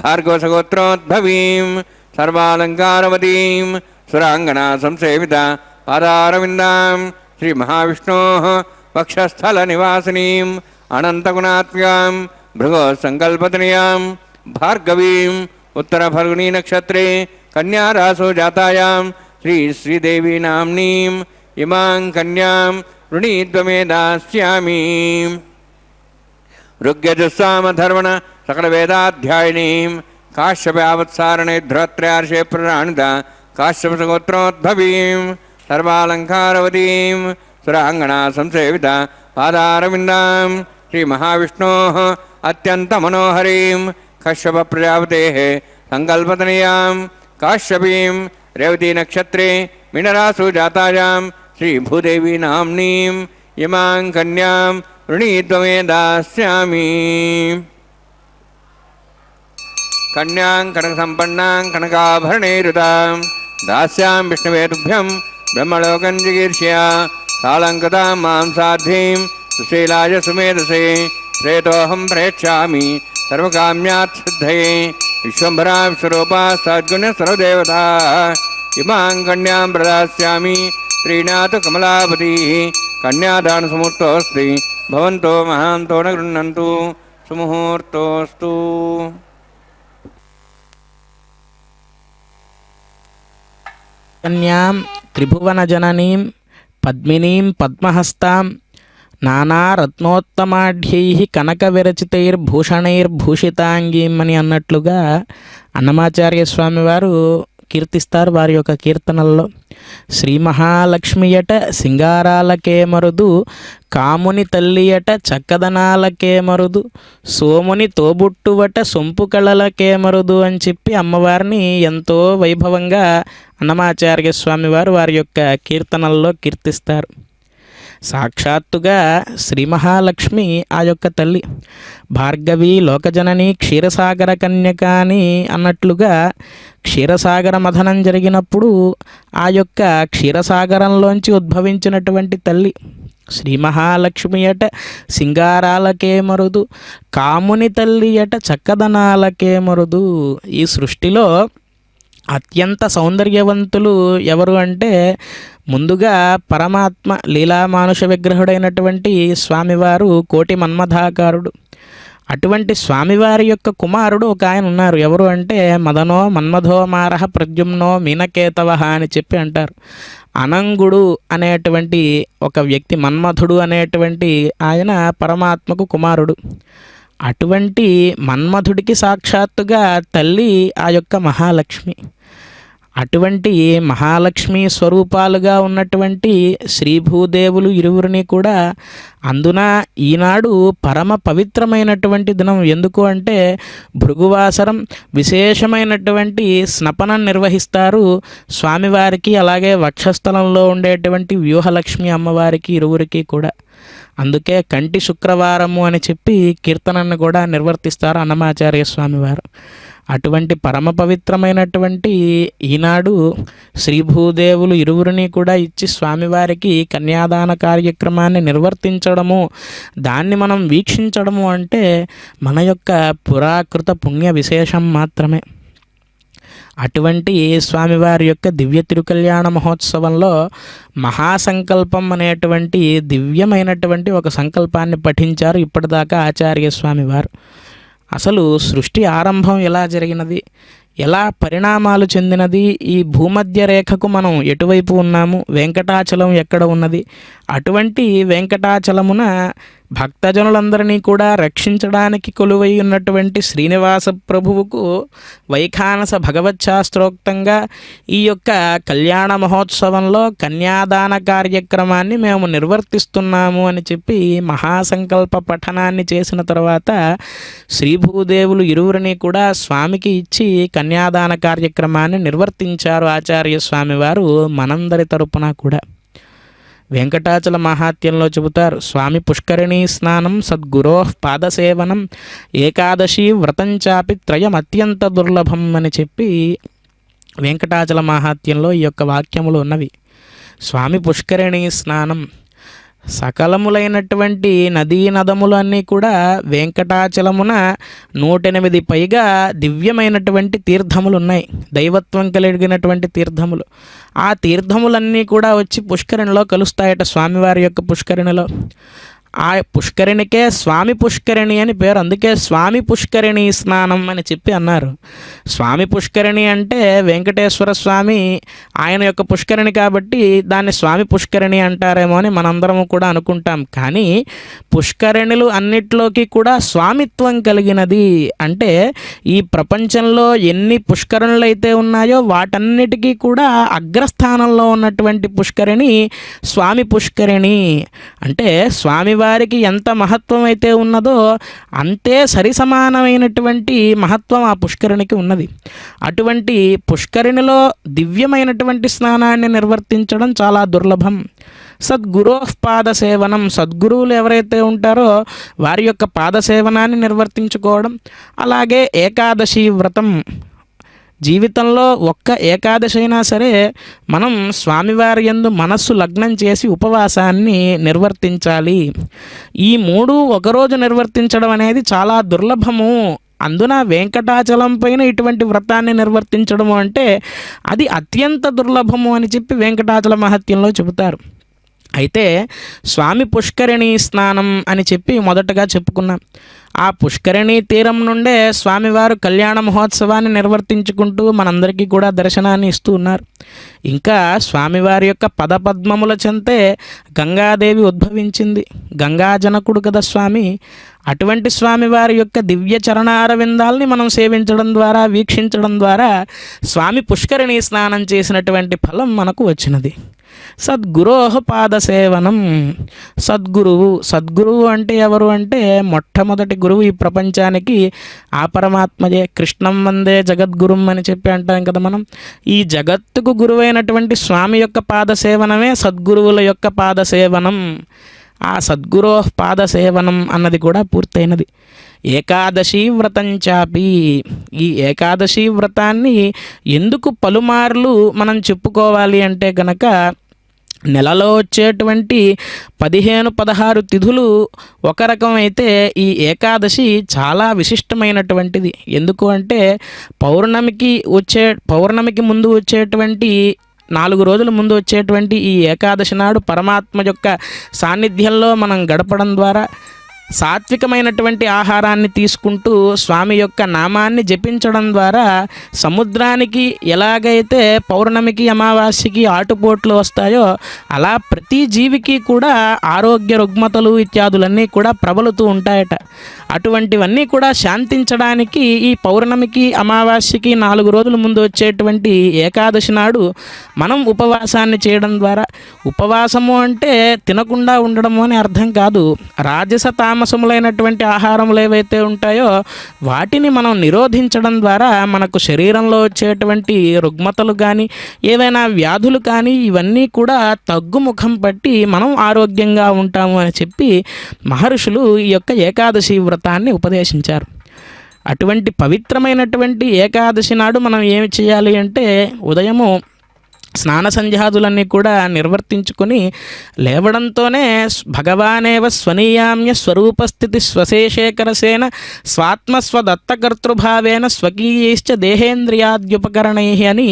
భార్గవసగోత్రోద్భవీం సర్వాలంకారవతీం సురాంగనా సంసేవిత పాదారవిందాం శ్రీ మహావిష్ణోః వక్షస్థల నివాసినీం అనంతగుణాత్మ్యాం భృగో సంకల్పతనయాం భార్గవీం ఉత్తర ఫల్గుణీ నక్షత్రే కన్యా రాసో జాతాయాం శ్రీ శ్రీదేవీ నామ్నీం ఇమాం కన్యాం ऋणीत्वमे दास्यामि ऋग्यजुस्सामधर्मण सकल वेदाध्यायिनीं काश्यपावत्सारणे ध्रुवत्रयार्षे प्रराणिता काश्यपसगोत्रोद्भवीं सर्वालङ्कारवतीं सुराङ्गना संसेविता पादारविन्दां श्रीमहाविष्णोः अत्यन्तमनोहरीं कश्यपप्रजापतेः सङ्कल्पतनयां काश्यपीं रेवतीनक्षत्रे मीनरासु जातायां श्रीभूदेवी नाम्नीं इमां कन्यां ऋणीत्वमे दास्यामि कन्यां कनकसम्पन्नां कनकाभरणैरुतां दास्यां विष्णवे तुभ्यं ब्रह्मलोकं जिगीर्ष्य सालङ्कृतां मां साध्वीं सुशीलाय सुमेधसे प्रेतोऽहं प्रेक्षामि सर्वकाम्यात् सिद्धये विश्वम्भरा विश्वरूपा सद्गुणसर्वदेवता इमां कन्यां प्रदास्यामि प्रीणातु कमलापतिः कन्यादानसमुहूर्तोऽस्ति भवन्तो महान्तो न गृह्णन्तु सुमुहूर्तोऽस्तु కన్యాం త్రిభువనజననీం పద్మినీం పద్మహస్తాం నానారత్నోత్తమాఢ్యై కనకవిరచితైర్భూషణైర్భూషితాంగీం అని అన్నట్లుగా అన్నమాచార్య స్వామి వారు కీర్తిస్తారు వారి యొక్క కీర్తనల్లో. శ్రీ మహాలక్ష్మియట సింగారాలకే మరుదు, కాముని తల్లియట చక్కదనాలకే మరుదు, సోముని తోబుట్టువట సొంపు కళలకే మరుదు అని చెప్పి అమ్మవారిని ఎంతో వైభవంగా అన్నమాచార్య స్వామి వారు వారి యొక్క కీర్తనల్లో కీర్తిస్తారు. సాక్షాత్తుగా శ్రీ మహాలక్ష్మి ఆ యొక్క తల్లి. భార్గవి లోకజనని క్షీరసాగర కన్యక అని అన్నట్లుగా క్షీరసాగర మథనం జరిగినప్పుడు ఆ యొక్క క్షీరసాగరంలోంచి ఉద్భవించినటువంటి తల్లి శ్రీ మహాలక్ష్మి అట సింగారాలకే మరుదు, కాముని తల్లి అట చక్కదనాలకే మరుదు. ఈ సృష్టిలో అత్యంత సౌందర్యవంతులు ఎవరు అంటే ముందుగా పరమాత్మ లీలామానుష విగ్రహుడైనటువంటి స్వామివారు కోటి మన్మథాకారుడు. అటువంటి స్వామివారి యొక్క కుమారుడు ఒక ఆయన ఉన్నారు. ఎవరు అంటే మదనో మన్మథో మారహ ప్రద్యుమ్నో మీనకేతవ అని చెప్పి అంటారు. అనంగుడు అనేటువంటి ఒక వ్యక్తి, మన్మథుడు అనేటువంటి ఆయన పరమాత్మకు కుమారుడు. అటువంటి మన్మథుడికి సాక్షాత్తుగా తల్లి ఆ యొక్క మహాలక్ష్మి. అటువంటి మహాలక్ష్మి స్వరూపాలుగా ఉన్నటువంటి శ్రీభూదేవులు ఇరువురిని కూడా అందున ఈనాడు పరమ పవిత్రమైనటువంటి దినం. ఎందుకు అంటే భృగువాసరం విశేషమైనటువంటి స్నపనం నిర్వహిస్తారు స్వామివారికి, అలాగే వక్షస్థలంలో ఉండేటువంటి వ్యూహలక్ష్మి అమ్మవారికి ఇరువురికి కూడా. అందుకే కంటి శుక్రవారము అని చెప్పి కీర్తనను కూడా నిర్వర్తిస్తారు అన్నమాచార్య స్వామివారు. అటువంటి పరమ పవిత్రమైనటువంటి ఈనాడు శ్రీభూదేవులు ఇరువురిని కూడా ఇచ్చి స్వామివారికి కన్యాదాన కార్యక్రమాన్ని నిర్వర్తించడము, దాన్ని మనం వీక్షించడము అంటే మన యొక్క పురాకృత పుణ్య విశేషం మాత్రమే. అటువంటి స్వామివారి యొక్క దివ్య తిరుకల్యాణ మహోత్సవంలో మహాసంకల్పం అనేటువంటి దివ్యమైనటువంటి ఒక సంకల్పాన్ని పఠించారు ఇప్పటిదాకా ఆచార్య స్వామివారు. అసలు సృష్టి ఆరంభం ఎలా జరిగినది, ఎలా పరిణామాలు చెందినది, ఈ భూమధ్య రేఖకు మనం ఎటువైపు ఉన్నాము, వెంకటాచలం ఎక్కడ ఉన్నది, అటువంటి వెంకటాచలమున భక్తజనులందరినీ కూడా రక్షించడానికి కొలువై ఉన్నటువంటి శ్రీనివాస ప్రభువుకు వైఖానస భగవచ్శాస్త్రోక్తంగా ఈ యొక్క కళ్యాణ మహోత్సవంలో కన్యాదాన కార్యక్రమాన్ని మేము నిర్వర్తిస్తున్నాము అని చెప్పి మహాసంకల్ప పఠనాన్ని చేసిన తర్వాత శ్రీభూదేవులు ఇరువురిని కూడా స్వామికి ఇచ్చి కన్యాదాన కార్యక్రమాన్ని నిర్వర్తించారు ఆచార్య స్వామివారు మనందరి తరపున కూడా. వెంకటాచల మహాత్యంలో చెబుతారు, స్వామి పుష్కరిణీ స్నానం సద్గురో పాదసేవనం ఏకాదశి వ్రతంచాపి త్రయం అత్యంత దుర్లభం అని చెప్పి వెంకటాచల మహాత్యంలో ఈ యొక్క వాక్యములు ఉన్నవి. స్వామి పుష్కరిణీ స్నానం, సకలములైనటువంటి నదీ నదములన్నీ కూడా వెంకటాచలమున 108 పైగా దివ్యమైనటువంటి తీర్థములు ఉన్నాయి, దైవత్వం కలిగినటువంటి తీర్థములు. ఆ తీర్థములన్నీ కూడా వచ్చి పుష్కరిణిలో కలుస్తాయట, స్వామివారి యొక్క పుష్కరిణిలో. ఆ పుష్కరిణికే స్వామి పుష్కరిణి అని పేరు, అందుకే స్వామి పుష్కరిణి స్నానం అని చెప్పి అన్నారు. స్వామి పుష్కరిణి అంటే వెంకటేశ్వర స్వామి ఆయన యొక్క పుష్కరిణి కాబట్టి దాన్ని స్వామి పుష్కరిణి అంటారేమో అని మనందరము కూడా అనుకుంటాం. కానీ పుష్కరిణులు అన్నిట్లోకి కూడా స్వామిత్వం కలిగినది. అంటే ఈ ప్రపంచంలో ఎన్ని పుష్కరిణులు అయితే ఉన్నాయో వాటన్నిటికీ కూడా అగ్రస్థానంలో ఉన్నటువంటి పుష్కరిణి స్వామి పుష్కరిణి. అంటే స్వామి వారికి ఎంత మహత్వం అయితే ఉన్నదో అంతే సరిసమానమైనటువంటి మహత్వం ఆ పుష్కరిణికి ఉన్నది. అటువంటి పుష్కరిణిలో దివ్యమైనటువంటి స్నానాన్ని నిర్వర్తించడం చాలా దుర్లభం. సద్గురో పాదసేవనం, సద్గురువులు ఎవరైతే ఉంటారో వారి యొక్క పాదసేవనాన్ని నిర్వర్తించుకోవడం. అలాగే ఏకాదశి వ్రతం, జీవితంలో ఒక్క ఏకాదశి అయినా సరే మనం స్వామివారి యందు మనస్సు లగ్నం చేసి ఉపవాసాన్ని నిర్వర్తించాలి. ఈ 3 ఒకరోజు నిర్వర్తించడం అనేది చాలా దుర్లభము. అందున వెంకటాచలం పైన ఇటువంటి వ్రతాన్ని నిర్వర్తించడము అంటే అది అత్యంత దుర్లభము అని చెప్పి వెంకటాచల మహత్యంలో చెబుతారు. అయితే స్వామి పుష్కరిణీ స్నానం అని చెప్పి మొదటగా చెప్పుకున్నాం. ఆ పుష్కరిణీ తీరం నుండే స్వామివారు కళ్యాణ మహోత్సవాన్ని నిర్వర్తించుకుంటూ మనందరికీ కూడా దర్శనాన్ని ఇస్తూ ఉన్నారు. ఇంకా స్వామివారి యొక్క పదపద్మముల చెంతే గంగాదేవి ఉద్భవించింది. గంగాజనకుడు కదా స్వామి. అటువంటి స్వామివారి యొక్క దివ్య చరణారవిందాల్ని మనం సేవించడం ద్వారా, వీక్షించడం ద్వారా స్వామి పుష్కరిణీ స్నానం చేసినటువంటి ఫలం మనకు వచ్చినది. సద్గురోహ పాదసేవనం, సద్గురువు అంటే ఎవరు అంటే మొట్టమొదటి గురువు ఈ ప్రపంచానికి ఆ పరమాత్మయే. కృష్ణం వందే జగద్గురుం అని చెప్పి అంటాం కదా మనం. ఈ జగత్తుకు గురువైనటువంటి స్వామి యొక్క పాదసేవనమే సద్గురువుల యొక్క పాదసేవనం. ఆ సద్గురో పాదసేవనం అన్నది కూడా పూర్తయినది. ఏకాదశి వ్రతం చాపి, ఈ ఏకాదశి వ్రతాన్ని ఎందుకు పలుమార్లు మనం చెప్పుకోవాలి అంటే కనుక నెలలో వచ్చేటువంటి 15-16 తిథులు ఒక రకం అయితే ఈ ఏకాదశి చాలా విశిష్టమైనటువంటిది. ఎందుకు అంటే పౌర్ణమికి ముందు వచ్చేటువంటి 4 రోజుల ముందు వచ్చేటువంటి ఈ ఏకాదశి నాడు పరమాత్మ యొక్క సాన్నిధ్యంలో మనం గడపడం ద్వారా, సాత్వికమైనటువంటి ఆహారాన్ని తీసుకుంటూ స్వామి యొక్క నామాన్ని జపించడం ద్వారా సముద్రానికి ఎలాగైతే పౌర్ణమికి అమావాస్యకి ఆటుపోట్లు వస్తాయో అలా ప్రతి జీవికి కూడా ఆరోగ్య రుగ్మతలు ఇత్యాదులన్నీ కూడా ప్రబలుతూ ఉంటాయట. అటువంటివన్నీ కూడా శాంతించడానికి ఈ పౌర్ణమికి అమావాస్యకి 4 రోజుల ముందు వచ్చేటువంటి ఏకాదశి నాడు మనం ఉపవాసాన్ని చేయడం ద్వారా, ఉపవాసము అంటే తినకుండా ఉండడము అని అర్థం కాదు, రాజస తామసములైనటువంటి ఆహారములు ఏవైతే ఉంటాయో వాటిని మనం నిరోధించడం ద్వారా మనకు శరీరంలో వచ్చేటువంటి రుగ్మతలు కానీ ఏవైనా వ్యాధులు కానీ ఇవన్నీ కూడా తగ్గుముఖం పట్టి మనం ఆరోగ్యంగా ఉంటాము అని చెప్పి మహర్షులు ఈ యొక్క ఏకాదశి వ్రతాన్ని ఉపదేశించారు. అటువంటి పవిత్రమైనటువంటి ఏకాదశి నాడు మనం ఏమి చేయాలి అంటే ఉదయము స్నాన సంధ్యాదులన్నీ కూడా నిర్వర్తించుకొని లేవడంతోనే భగవానేవ స్వనీయామ్య స్వరూపస్థితి స్వశేషేకరసేన స్వాత్మస్వదత్తకర్తృభావేన స్వకీయైశ్చ దేహేంద్రియాద్యుపకరణై అని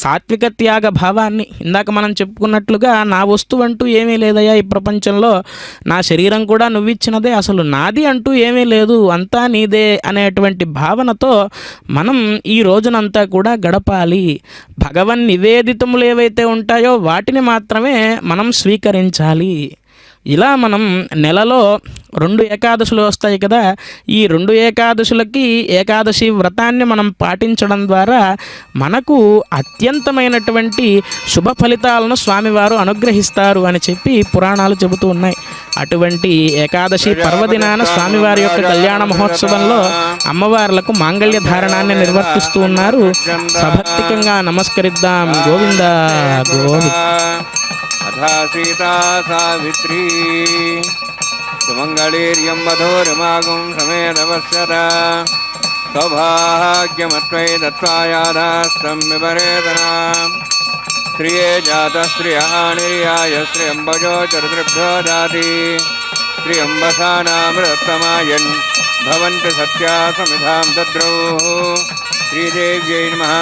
సాత్విక త్యాగ భావాన్ని ఇందాక మనం చెప్పుకున్నట్లుగా నా వస్తువు అంటూ ఏమీ లేదయ్యా ఈ ప్రపంచంలో, నా శరీరం కూడా నువ్విచ్చినదే, అసలు నాది అంటూ ఏమీ లేదు, అంతా నీదే అనేటువంటి భావనతో మనం ఈ రోజునంతా కూడా గడపాలి. భగవన్ నివేదితములు ఏవైతే ఉంటాయో వాటిని మాత్రమే మనం స్వీకరించాలి. ఇలా మనం నెలలో 2 ఏకాదశులు వస్తాయి కదా, ఈ 2 ఏకాదశులకి ఏకాదశి వ్రతాన్ని మనం పాటించడం ద్వారా మనకు అత్యంతమైనటువంటి శుభ ఫలితాలను స్వామివారు అనుగ్రహిస్తారు అని చెప్పి పురాణాలు చెబుతూ ఉన్నాయి. అటువంటి ఏకాదశి పర్వదినాన స్వామివారి యొక్క కళ్యాణ మహోత్సవంలో అమ్మవార్లకు మాంగళ్య ధారణాన్ని నిర్వర్తిస్తూ ఉన్నారు. సభక్తికంగా నమస్కరిద్దాం. గోవింద గోవింద. అథా సీతా సావిత్రీ సుమంగళీర్యం వధూరిమాగం సమేతవస్యత సౌభాగ్యమత్వై దత్వాయాదాస్తం విపరేతన శ్రియే జాత శ్రియానిర్యాయ శ్రియంబజో చరుద్భ్యో దాతి శ్రియంబసానామృతమాయన్ భవంతి సత్యా సమిధాం దద్రౌ. శ్రీదేవ్యై నమః.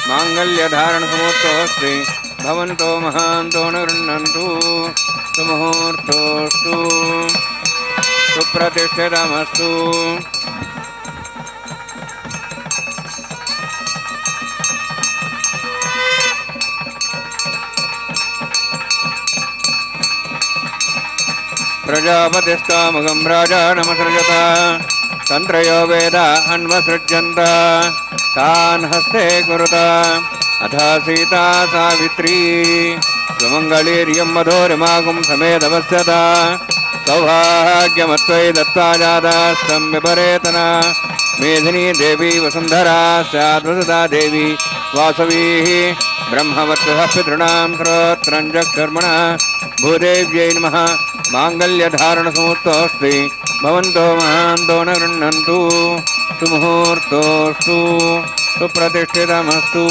మాంగళ్యధారణసముహూర్తోऽస్తి భవంతో మహాంతో న గృహ్ణन्तు. సుముహూర్తోస్తు సుప్రతిష్ఠితమస్తు. ప్రజాపతిస్తామగం రాజానమసృజత తంత్రయో వేద అన్వసృజ్యంత తాన్ హస్తే కురుత. అథా సీతా సావిత్రీ సుమంగళీర్యం వధూరిమాగం సమేతవస్యత సౌభాగ్యమత్వై దత్వాజాదాస్తం విపరేతన. మేధినీ దేవీ వసుంధరా స్యాద్వసదా దేవీ వాసవీ బ్రహ్మవత్సః పితॄణాం శ్రోత్రం జగర్మణః. భూదేవ్యై నమః. మాంగళ్యధారణసముహూర్తోऽస్తి భవంతో మహాంతో న గృహ్ణन्तు. సుముహూర్తోస్తు సుప్రతిష్ఠితమస్తు.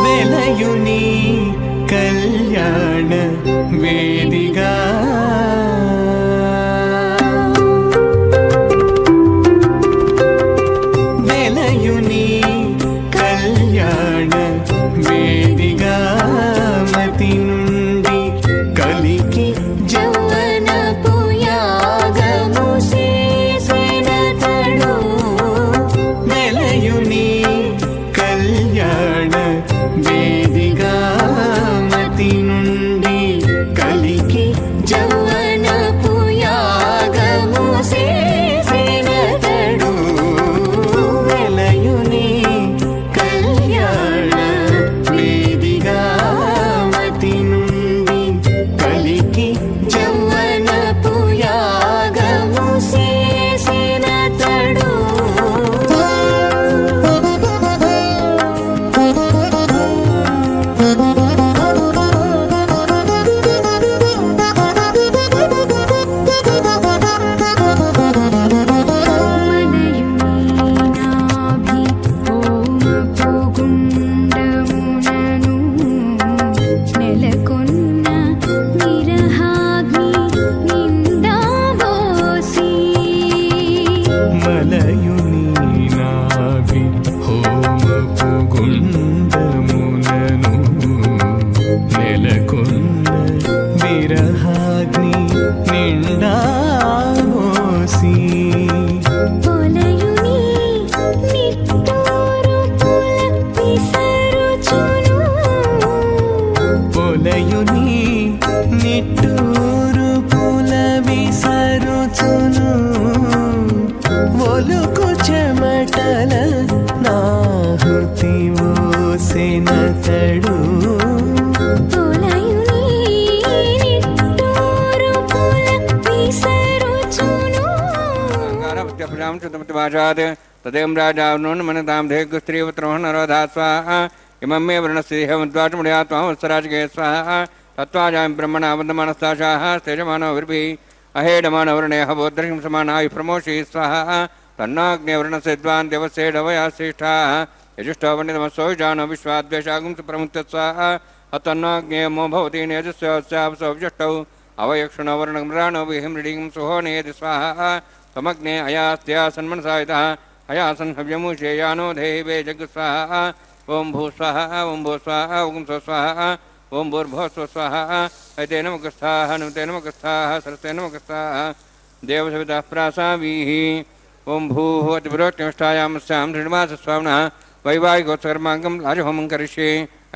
వెలయుని కళ్యాణ వేదిగా వెలయుని కళ్యాణ వేదిగా మతి నుండి కలికి జౌవనపు యాగము చేసినతడు. వెలయుని కళ్యాణ వేదిగా మతి నుండి కలికి జౌవనపు యాగము చేసినతడు. వెలయుని కళ్యాణ వేదిగా మతి నుండి కలికి జౌవనపు యాగము చేసినతడు. మనయునాభి హోమపు గుండమునను నెలకొన్న విరహాగ్ని నిందాబోసి. మలయుని నాభి హోమపు గుండమునను నెలకొన్న విరహాగ్ని నిండా మోసి. పొలయుని నిట్టూరు పుల విసరుచును. పొలయుని నిట్టూరు పుల విసరుచును. ఒలుకు చెమటల నాహుతి ఓసెనతడు. పొలయుని నిట్టూరు పుల शुद्धमतिवाचात् तदेव राजावनोन्मनतां धेगुस्त्रीवत्रोहनरोधा स्वाहा इमं मे वर्णस्येहमद्वाचमुडया त्वामत्सराजके स्वाहा तत्त्वाजां ब्रह्मणा वन्दमानस्ताशाः तेजमानोभिर्भिः अहेडमानवर्णेः बोद्धरिं समानाय प्रमोषि स्वाहा तन्नाग्नेवर्णस्य द्वान् देवस्येडवया श्रेष्ठाः यजुष्टो वन्यतमसो जानो विश्वाद्वेषागुं सुप्रमुत्य स्वाहा अतन्नाग्नेयमो भवति नेजस्योऽस्यावसोऽव्यष्टौ अवयक्षुणवर्णमृणानो विहिमृडिं सुहो नेति स्वाहा त्वमग्ने अयास्त्या सन्मनसायतः अयासन् हव्यमुषेयानो देवे जगस्वाहा ओं भू स्वाहा ओं भू स्वाहा ओं स्व स्वाहा ओं भूर्भुवः स्वः स्वाहा ऐते नमकस्थाः नमते नमकस्थाः सरस्ते नमकस्थाः देवसवितः प्रासावीः ओं भूः अतिपुरोक्तिष्ठायामस्यां श्रीनिवासस्वामिनः वैवाहिकोत्सकर्माङ्गं राजहोमं करिष्ये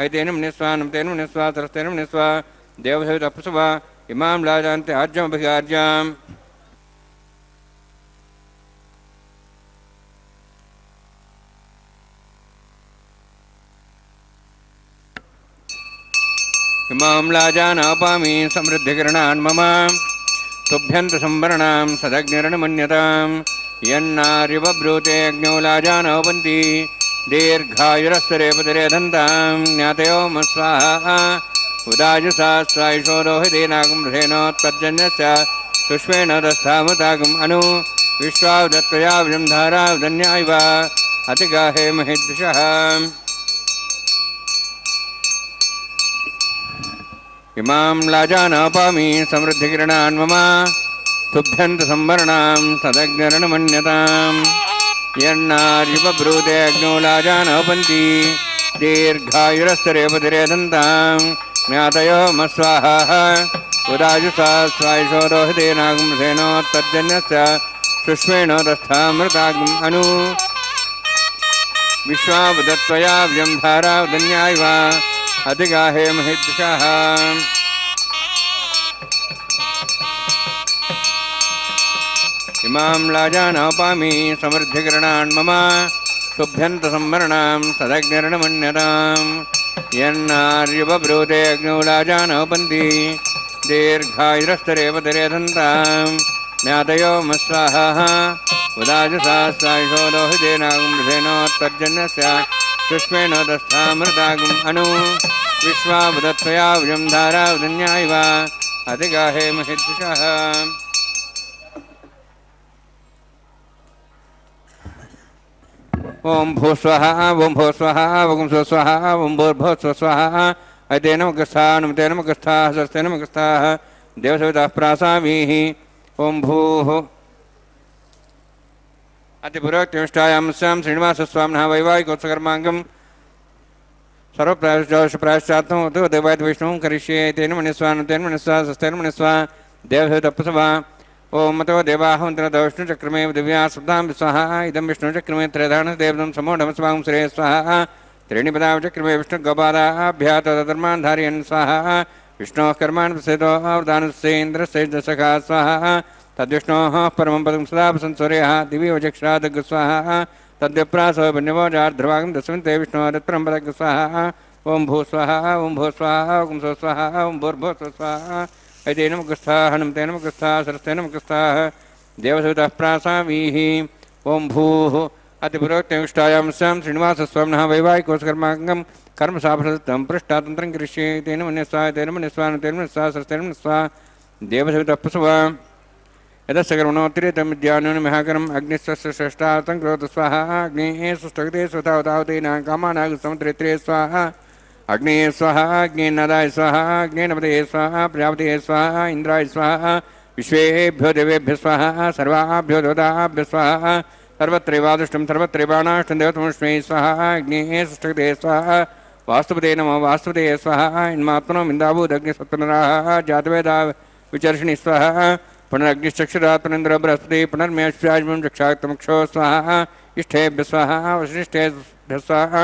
ऐते नमने स्वाहा नमते नमने स्वाहा सरस्ते नमने स्वाहा देवसवितः प्रसवा इमां लाजान्ते आज्यमभिगार्याम् इमां लाजानापामि समृद्धिकिरणान् मम तुभ्यन्तसंवरणां सदग्निर्नमन्यतां यन्नार्यवब्रूते अग्नौ लाजानोपन्ति दीर्घायुरस्तरे पदरे दन्तां ज्ञातयो स्वाहा उदाजुषा स्वायुषो रोहितेनागं रथेनोत्पज्जन्यस्य पुष्पेण दस्थामुतागम् अनु विश्वावदत्तया विजंधारावदन्यायव अतिगाहे महिद्विषः इमां लाजानापामि समृद्धिकिरणान् मम तुभ्यन्तसंवरणां सदग्निर्नमन्यतां यन्नार्यवब्रूते अग्नौ लाजानोपन्ति दीर्घायुरस्तरे पतिरे दन्तां ज्ञातयो स्वाहा उदाजुषा स्वायुषो रोहितेनागं रथेनोत्पज्जन्यस्य पुष्पेण दस्थामृतागम् अनु विश्वावदत्तया विजंधारावदन्यायव अधिगाहे महिद्विषः इमां लाजानापामि समृद्धिकिरणान् मम तुभ्यन्तसंवरणां सदग्निर्नमन्यतां यन्नार्यवब्रूते अग्नौ लाजानोपन्ति दीर्घायुरस्तरे पतिरे दन्तां ज्ञातयो स्वाहा उदाजुषा स्वायुषो रोहितेनागं रथेनोत्पज्जन्यस्य पुष्पेण दस्थामृतागम् अनु विश्वावदत्तया विजंधारावदन्यायव अधिगाहे महिद्विषः ओं भू स्वाहा ओं भू स्वाहा ओं स्व स्वाहा ओं भूर्भुवः स्वः स्वाहा ऐते नमकस्थाः नमते नमकस्थाः सरस्ते नमकस्थाः देवसवितः प्रासावीः ओं भूः अतिपुरोक्तिष्ठायामस्यां श्रीनिवासस्वामिनः वैवाहिकोत्सकर्माङ्गं सर्वप्रायश्चात्मं देवादिविष्णुं करिष्ये तेन मनिस्वा तेन मनिस्वा सस्तेन मनिस्वा देवसवितः प्रसवा ओं मतो देवाः मन्त्रतो विष्णुचक्रमे दिव्या सप्तां स्वाहा इदं विष्णुचक्रमे त्रयधानदेवं समोढमस्वां श्रेय स्वाहा त्रीणि पदाचक्रमे विष्णुगोपादाभ्या तदधर्मान् धारयन् स्वाहा विष्णोः कर्माणि प्रसेदो अवदानस्येन्द्रस्य दशका स्वाहा तद्विष्णोः परमं पदं सदा संस्वर्यः दिवि वचक्षरादग् स्वाहा तद्विप्रासो वन्यवोजार्ध्रवागं दस्मिन्ते विष्णोः तत्परं पदग् स्वाहा ओं भू स्वाहा ओं भू स्वाहा ओं स्व स्वाहा ओं भूर्भुवः स्वः स्वाहा ऐते नमकस्थाः नमते नमकस्थाः सरस्ते नमकस्थाः देवसवितः प्रासावीः ओं भूः अतिपुरोक्तिष्ठायामस्यां श्रीनिवासस्वामिनः वैवाहिकोत्सकर्माङ्गं कर्मसाफलतं पृष्ठातन्त्रं करिष्ये तेन मन्यस्वा तेन मन्यस्वा तेन मन्यस्वा सरस्तेन मन्यस्वा देवसवितः प्रसवा यदस्य कर्मणोत्तरेतं विद्यानुन महाकरम् अग्निस्वस्य श्रेष्ठार्थं करोतु स्वाहा अग्नेः सुष्ठगते स्वतावतावतेनां कामानां समुद्रेत्रे स्वाहा अग्नेः स्वाहा अग्नेन्नदाय स्वाहा अग्नेनपतये स्वाहा प्रजापतये स्वाहा इन्द्राय स्वाहा विश्वेभ्यो देवेभ्यः स्वाहा सर्वाभ्यो देवताभ्यः स्वाहा सर्वत्रैवादुष्टं सर्वत्रैवाणाष्टं देवतमस्मै स्वाहा अग्नेः सुष्ठगते स्वाहा वास्तुपते नमो वास्तुपतये स्वाहा इन्मात्मनो मिन्दाभूदग्निसत्पुनराः जातवेदा विचर्षिणि स्वाहा पुनरग्निश्चक्षुरात् पुनन्द्रो बृहस्पति पुनर्मेश्वाजमं चक्षाक्तमक्षो स्वाहा इष्टेभ्यः स्वाहा वसिष्ठेभ्यः स्वाहा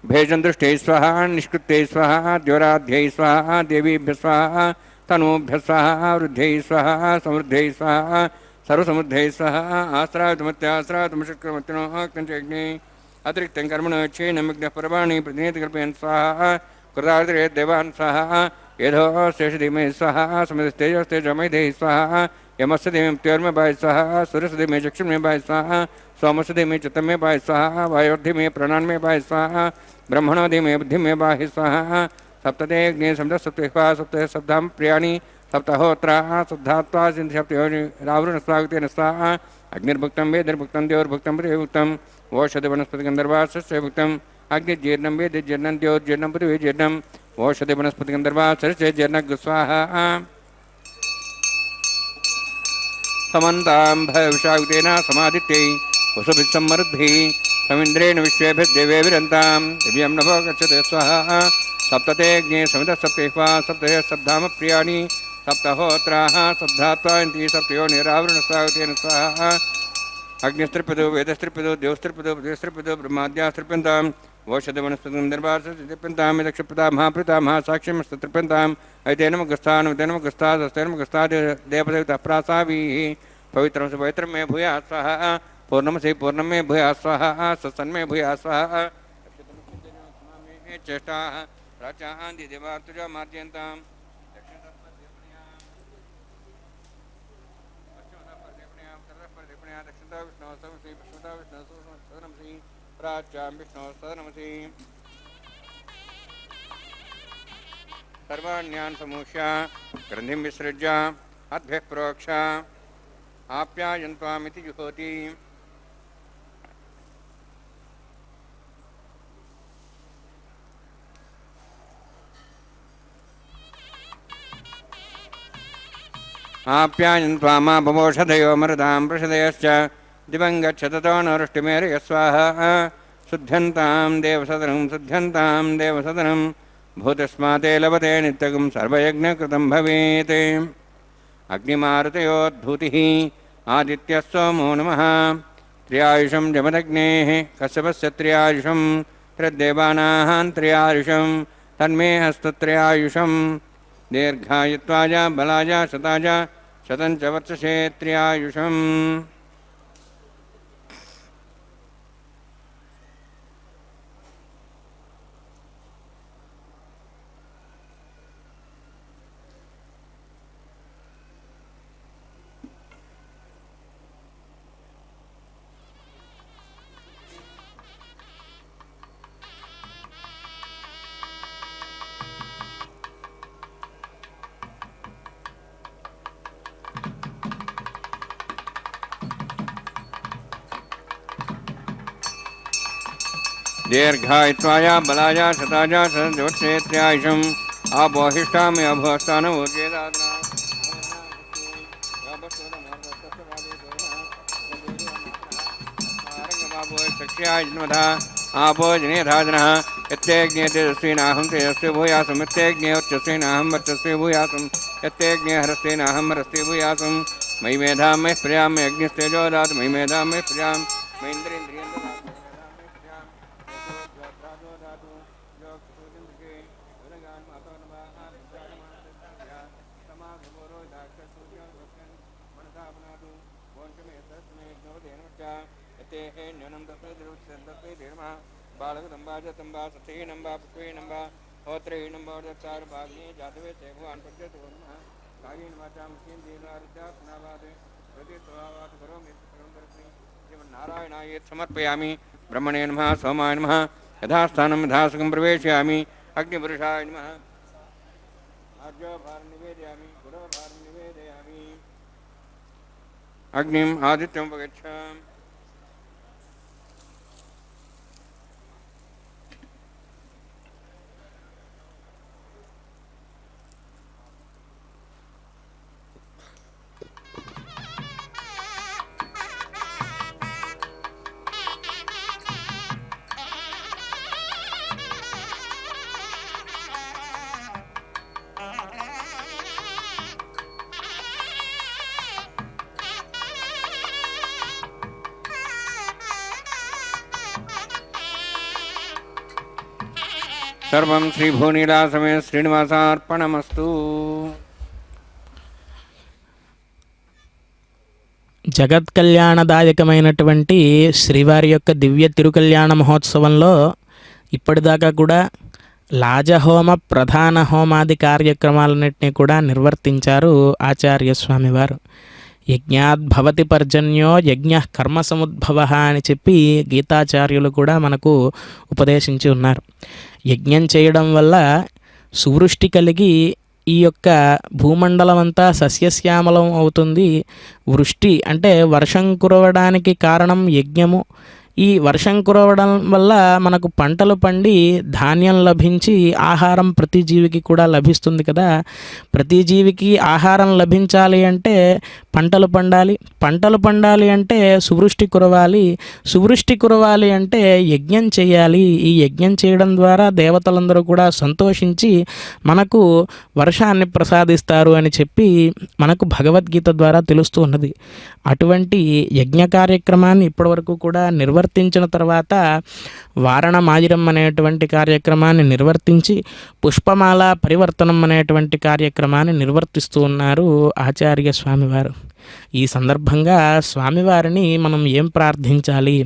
भेजन्दृष्टे स्वाहा निष्कृत्यै स्वाहा द्योराध्यै स्वाहा देवीभ्यः स्वाहा तनूभ्यः स्वाहा वृद्ध्यै स्वाहा समृद्ध्यै स्वाहा सर्वसमृद्ध्यै स्वाहा आस्रावतमत्यास्रावतमशक्रमत्तिनोः कञ्चयज्ञे अतिरिक्तं कर्मणो क्षेनमिग्नः पर्वाणि प्रतिनिधिकल्पयन् स्वाहा कृतार्तिरे देवान् स्वाहा यधो शेषधीमे स्वाहा समितेजस्तेजमैधे स्वाहा यमस्य धीमे त्योर्मे बाय स्वाहा सूर्यस्य धीमे चक्षुर्मे बाय स्वाहा सोमसुधि में चित्त में पाहि स्वाहा वायोर्धि में प्राणान में पाहि स्वाहा ब्रह्मणोधि में बुद्धि में पाहि स्वाहा सप्तते अग्नि सप्त सप्तवा सप्त शब्दाम प्रियाणि सप्तहोत्रा शुद्धात्वा सिंधि सप्तयोनि रावृण स्वागतेन स्वाहा अग्निर्भुक्तं वेदिर्भुक्तं देवोर्भुक्तं पृथिवीभुक्तं ओषधि वनस्पति गंधर्वा सस्यभुक्तं अग्निजीर्णं वेदिजीर्णं देवोर्जीर्णं पृथिवीजीर्णं ओषधि वनस्पति गंधर्वा सस्यजीर्णं स्वाहा समन्तां भविषागतेन समादित्यै वसुभिः सम्मरुद्भिः समिन्द्रेण विश्वेभिर्देवेभिरन्तां दिव्यं नभो गच्छते स्वाहा सप्तते अग्ने समितः सप्तेष्वा सप्तः शब्दाम प्रियाणि सप्तहोत्राः शब्दात्वा इति सप्तयोनिरावृण स्वागतेन स्वाहा अग्निस्त्रिपदो वेदस्त्रिपदो देवस्त्रिपदो पृथिवीस्त्रिपदो ब्रह्माद्यास्त्रिप्यन्ताम् ओषधि वनस्पतिं निर्वासस्त्रिप्यन्तां यदक्षप्रदा महाप्रता महासाक्ष्यमस्त्रिप्यन्ताम् ऐतेनमगस्तानुतेनमगस्तादस्तेनमगस्ताद् देवदेवतः प्रासाभिः पवित्रं स पवित्रं मे भूयात् स्वाहा पूर्णमसि पूर्णं मे भूयात् स्वाहा सत्सन्मे भूयात् स्वाहा चेष्टाः प्राचान्ति देवार्तुजा मार्जयन्ताम् प्राच्यां विष्णो सदनमसि सर्वाण्यान् समूष्य ग्रन्थिं विसृज्य अद्भ्यः प्रोक्ष आप्यायन्त्वामिति जुहोति आप्यायन्त्वामापमोषधयो मरुदां प्रषदयश्च दिवं गच्छततो नवृष्टिमेरय स्वाहा शुद्ध्यन्तां देवसदनं भूतस्माते लभते नित्यगं सर्वयज्ञकृतं भवेत् अग्निमारुतयोद्भूतिः आदित्यः सोमो नमः त्र्यायुषं जमदग्नेः कश्यपस्य त्र्यायुषं त्रिदेवानां त्र्यायुषं तन्मे हस्तु त्र्यायुषं दीर्घायुत्वाय बलाय शताय शतं च वर्षसे त्र्यायुषम् दीर्घायुत्वाय बलाय शताय शतवर्षे त्र्यायुषम् आपोहिष्ठामि अभोस्तानमूर्जेदादना आपो जनेधाजनः यत्तेऽग्ने तेजस्विनाहं तेजस्वी भूयासं यत्तेऽग्ने वर्चस्विनाहं वर्चस्वी भूयासं यत्तेऽग्ने हरस्तेनाहं हरस्ते भूयासं मयि मेधां मयि प्रियां मयि अग्निस्तेजो ददातु मयि मेधां मयि प्रियां मयि इन्द्रियेन्द्रियं बालकदम्बा सतीनम्बा पृथ्वीनम्बा होत्रीनम्बा चार भाग्ये जातवे ते भगवान प्रत्येतो नमः कायेन वाचा मुखेन देवार्चा पुनावादे हृदय स्वभावात् करोमि सर्वं श्रीमन्नारायणाय समर्पयामि ब्रह्मणे नमः सोमाय नमः यथास्थानं यथासुखं प्रवेशयामि अग्निपुरुषाय नमः आज्ञाभारं निवेदयामि गुरुभारं निवेदयामि अग्निम् आदित्यम् उपगच्छामि सर्वं श्रीभूनीलासमे श्रीनिवासार्पणमस्तु। జగత్ కళ్యాణదాయకమైనటువంటి శ్రీవారి యొక్క దివ్య తిరుకళ్యాణ మహోత్సవంలో ఇప్పటిదాకా కూడా లాజహోమ ప్రధాన హోమాది కార్యక్రమాలన్నింటినీ కూడా నిర్వర్తించారు ఆచార్య స్వామివారు. యజ్ఞాద్భవతి పర్జన్యో యజ్ఞ కర్మ సముద్భవ అని చెప్పి గీతాచార్యులు కూడా మనకు ఉపదేశించి ఉన్నారు. యజ్ఞం చేయడం వల్ల సువృష్టి కలిగి ఈ యొక్క భూమండలం అంతా సస్యశ్యామలం అవుతుంది. వృష్టి అంటే వర్షం కురవడానికి కారణం యజ్ఞము. ఈ వర్షం కురవడం వల్ల మనకు పంటలు పండి ధాన్యం లభించి ఆహారం ప్రతి జీవికి కూడా లభిస్తుంది కదా. ప్రతి జీవికి ఆహారం లభించాలి అంటే పంటలు పండాలి, పంటలు పండాలి అంటే సువృష్టి కురవాలి, సువృష్టి కురవాలి అంటే యజ్ఞం చేయాలి. ఈ యజ్ఞం చేయడం ద్వారా దేవతలందరూ కూడా సంతోషించి మనకు వర్షాన్ని ప్రసాదిస్తారు అని చెప్పి మనకు భగవద్గీత ద్వారా తెలుస్తూ ఉన్నది. అటువంటి యజ్ఞ కార్యక్రమాన్ని ఇప్పటివరకు కూడా నిర్వర్తించిన తర్వాత వారణమాజిరం అనేటువంటి కార్యక్రమాన్ని నిర్వర్తించి పుష్పమాల పరివర్తనం అనేటువంటి కార్యక్రమాన్ని నిర్వర్తిస్తూ ఉన్నారు ఆచార్య స్వామివారు. ఈ సందర్భంగా స్వామివారిని మనం ఏం ప్రార్థించాలి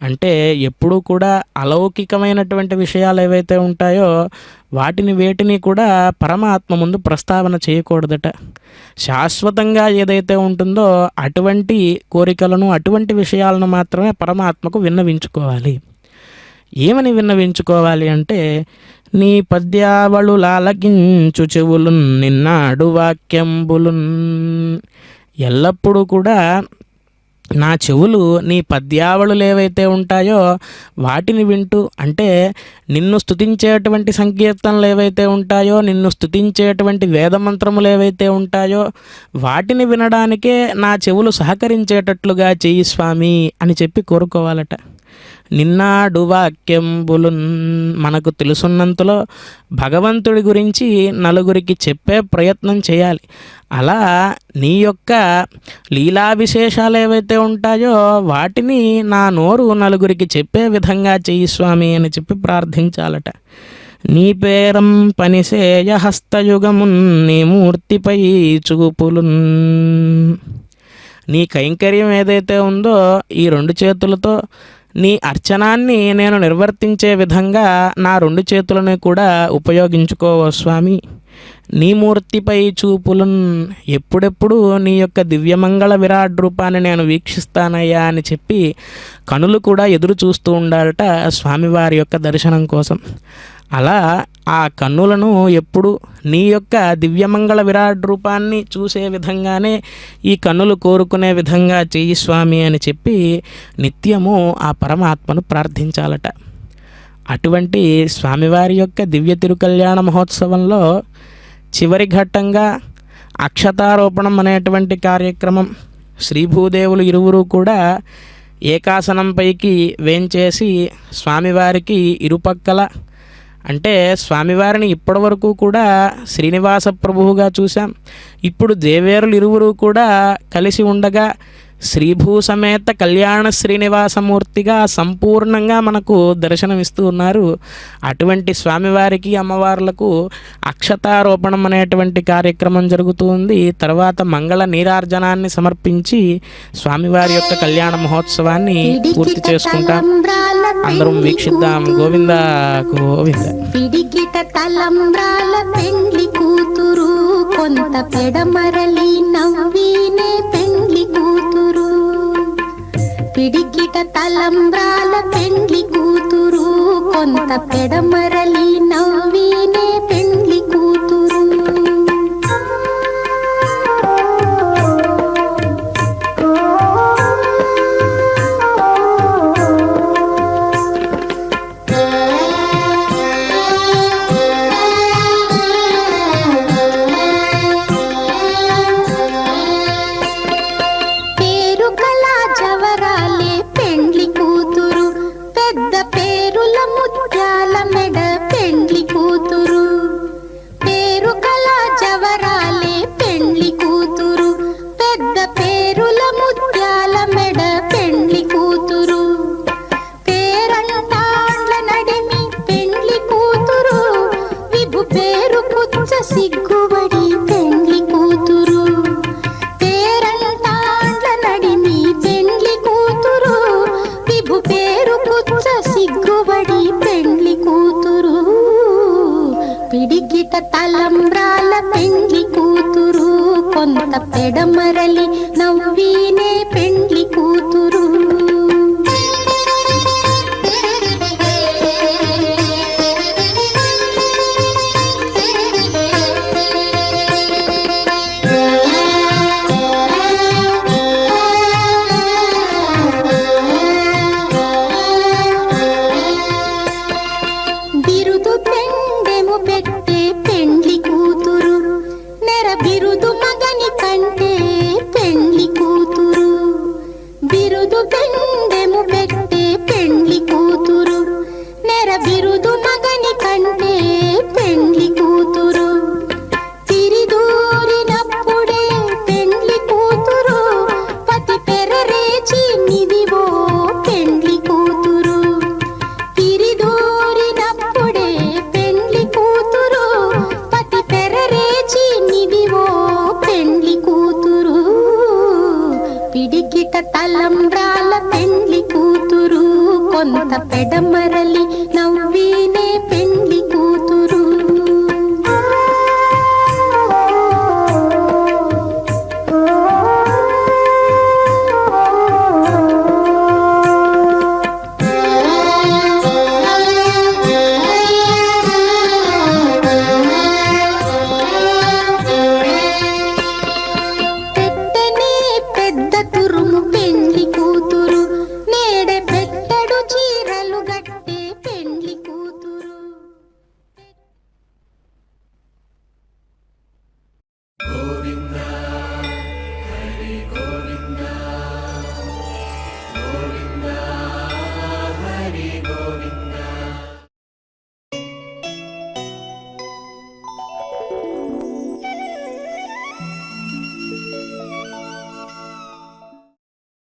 అంటే ఎప్పుడూ కూడా అలౌకికమైనటువంటి విషయాలు ఏవైతే ఉంటాయో వేటిని కూడా పరమాత్మ ముందు ప్రస్తావన చేయకూడదట. శాశ్వతంగా ఏదైతే ఉంటుందో అటువంటి కోరికలను అటువంటి విషయాలను మాత్రమే పరమాత్మకు విన్నవించుకోవాలి. ఏమని విన్నవించుకోవాలి అంటే నీ పద్యావళు లాలకించు చెవులున్ నిన్నాడు వాక్యంబులున్. ఎల్లప్పుడూ కూడా నా చెవులు నీ పద్యావళులు ఏవైతే ఉంటాయో వాటిని వింటూ, అంటే నిన్ను స్తుతించేటువంటి సంకీర్తనలు ఏవైతే ఉంటాయో, నిన్ను స్తుతించేటువంటి వేదమంత్రములు ఏవైతే ఉంటాయో వాటిని వినడానికే నా చెవులు సహకరించేటట్లుగా చెయ్యి స్వామి అని చెప్పి కోరుకోవాలట. నిన్నాడు వాక్యంబులున్. మనకు తెలుసున్నంతలో భగవంతుడి గురించి నలుగురికి చెప్పే ప్రయత్నం చేయాలి. అలా నీ యొక్క లీలా విశేషాలు ఏవైతే ఉంటాయో వాటిని నా నోరు నలుగురికి చెప్పే విధంగా చెయ్యి స్వామి అని చెప్పి ప్రార్థించాలట. నీ పేరం పనిసేయ హస్తయుగమున్ నీ మూర్తిపై చూపులున్. నీ కైంకర్యం ఏదైతే ఉందో ఈ రెండు చేతులతో నీ అర్చనాన్ని నేను నిర్వర్తించే విధంగా నా రెండు చేతులను కూడా ఉపయోగించుకోవో స్వామి. నీ మూర్తిపై చూపులను, ఎప్పుడెప్పుడు నీ యొక్క దివ్యమంగళ విరాట్ రూపాన్ని నేను వీక్షిస్తానయ్యా అని చెప్పి కనులు కూడా ఎదురు చూస్తూ ఉండాలట స్వామివారి యొక్క దర్శనం కోసం. అలా ఆ కన్నులను ఎప్పుడు నీ యొక్క దివ్యమంగళ విరాట్ రూపాన్ని చూసే విధంగానే ఈ కన్నులు కోరుకునే విధంగా చెయ్యి స్వామి అని చెప్పి నిత్యము ఆ పరమాత్మను ప్రార్థించాలట. అటువంటి స్వామివారి యొక్క దివ్య తిరుకల్యాణ మహోత్సవంలో చివరి ఘట్టంగా అక్షతారోపణం అనేటువంటి కార్యక్రమం. శ్రీభూదేవులు ఇరువురు కూడా ఏకాసనంపైకి వేంచేసి స్వామివారికి ఇరుపక్కల, అంటే స్వామివారిని ఇప్పటివరకు కూడా శ్రీనివాస ప్రభువుగా చూసాం. ఇప్పుడు దేవేరులు ఇరువురు కూడా కలిసి ఉండగా శ్రీభూ సమేత కళ్యాణ శ్రీనివాసమూర్తిగా సంపూర్ణంగా మనకు దర్శనమిస్తూ ఉన్నారు. అటువంటి స్వామివారికి అమ్మవార్లకు అక్షతారోపణం అనేటువంటి కార్యక్రమం జరుగుతూ ఉంది. తర్వాత మంగళ నీరార్జనాన్ని సమర్పించి స్వామివారి యొక్క కళ్యాణ మహోత్సవాన్ని పూర్తి చేసుకుంటాం. అందరం వీక్షిద్దాం. గోవింద గోవింద. పిడికిట తలంబ్రాల పెండ్లి కూతురు కొంత పెడమరలి నవ్వినే పెండ్లి కూతురు. పిడికిట తలంబ్రాల పెండ్లి కూతురు కొంత పెడమరలి నవ్వినే పెండ్లి కూతురు. కొంత పెడమరలి నవ్వీనే పెండ్లి కూతురు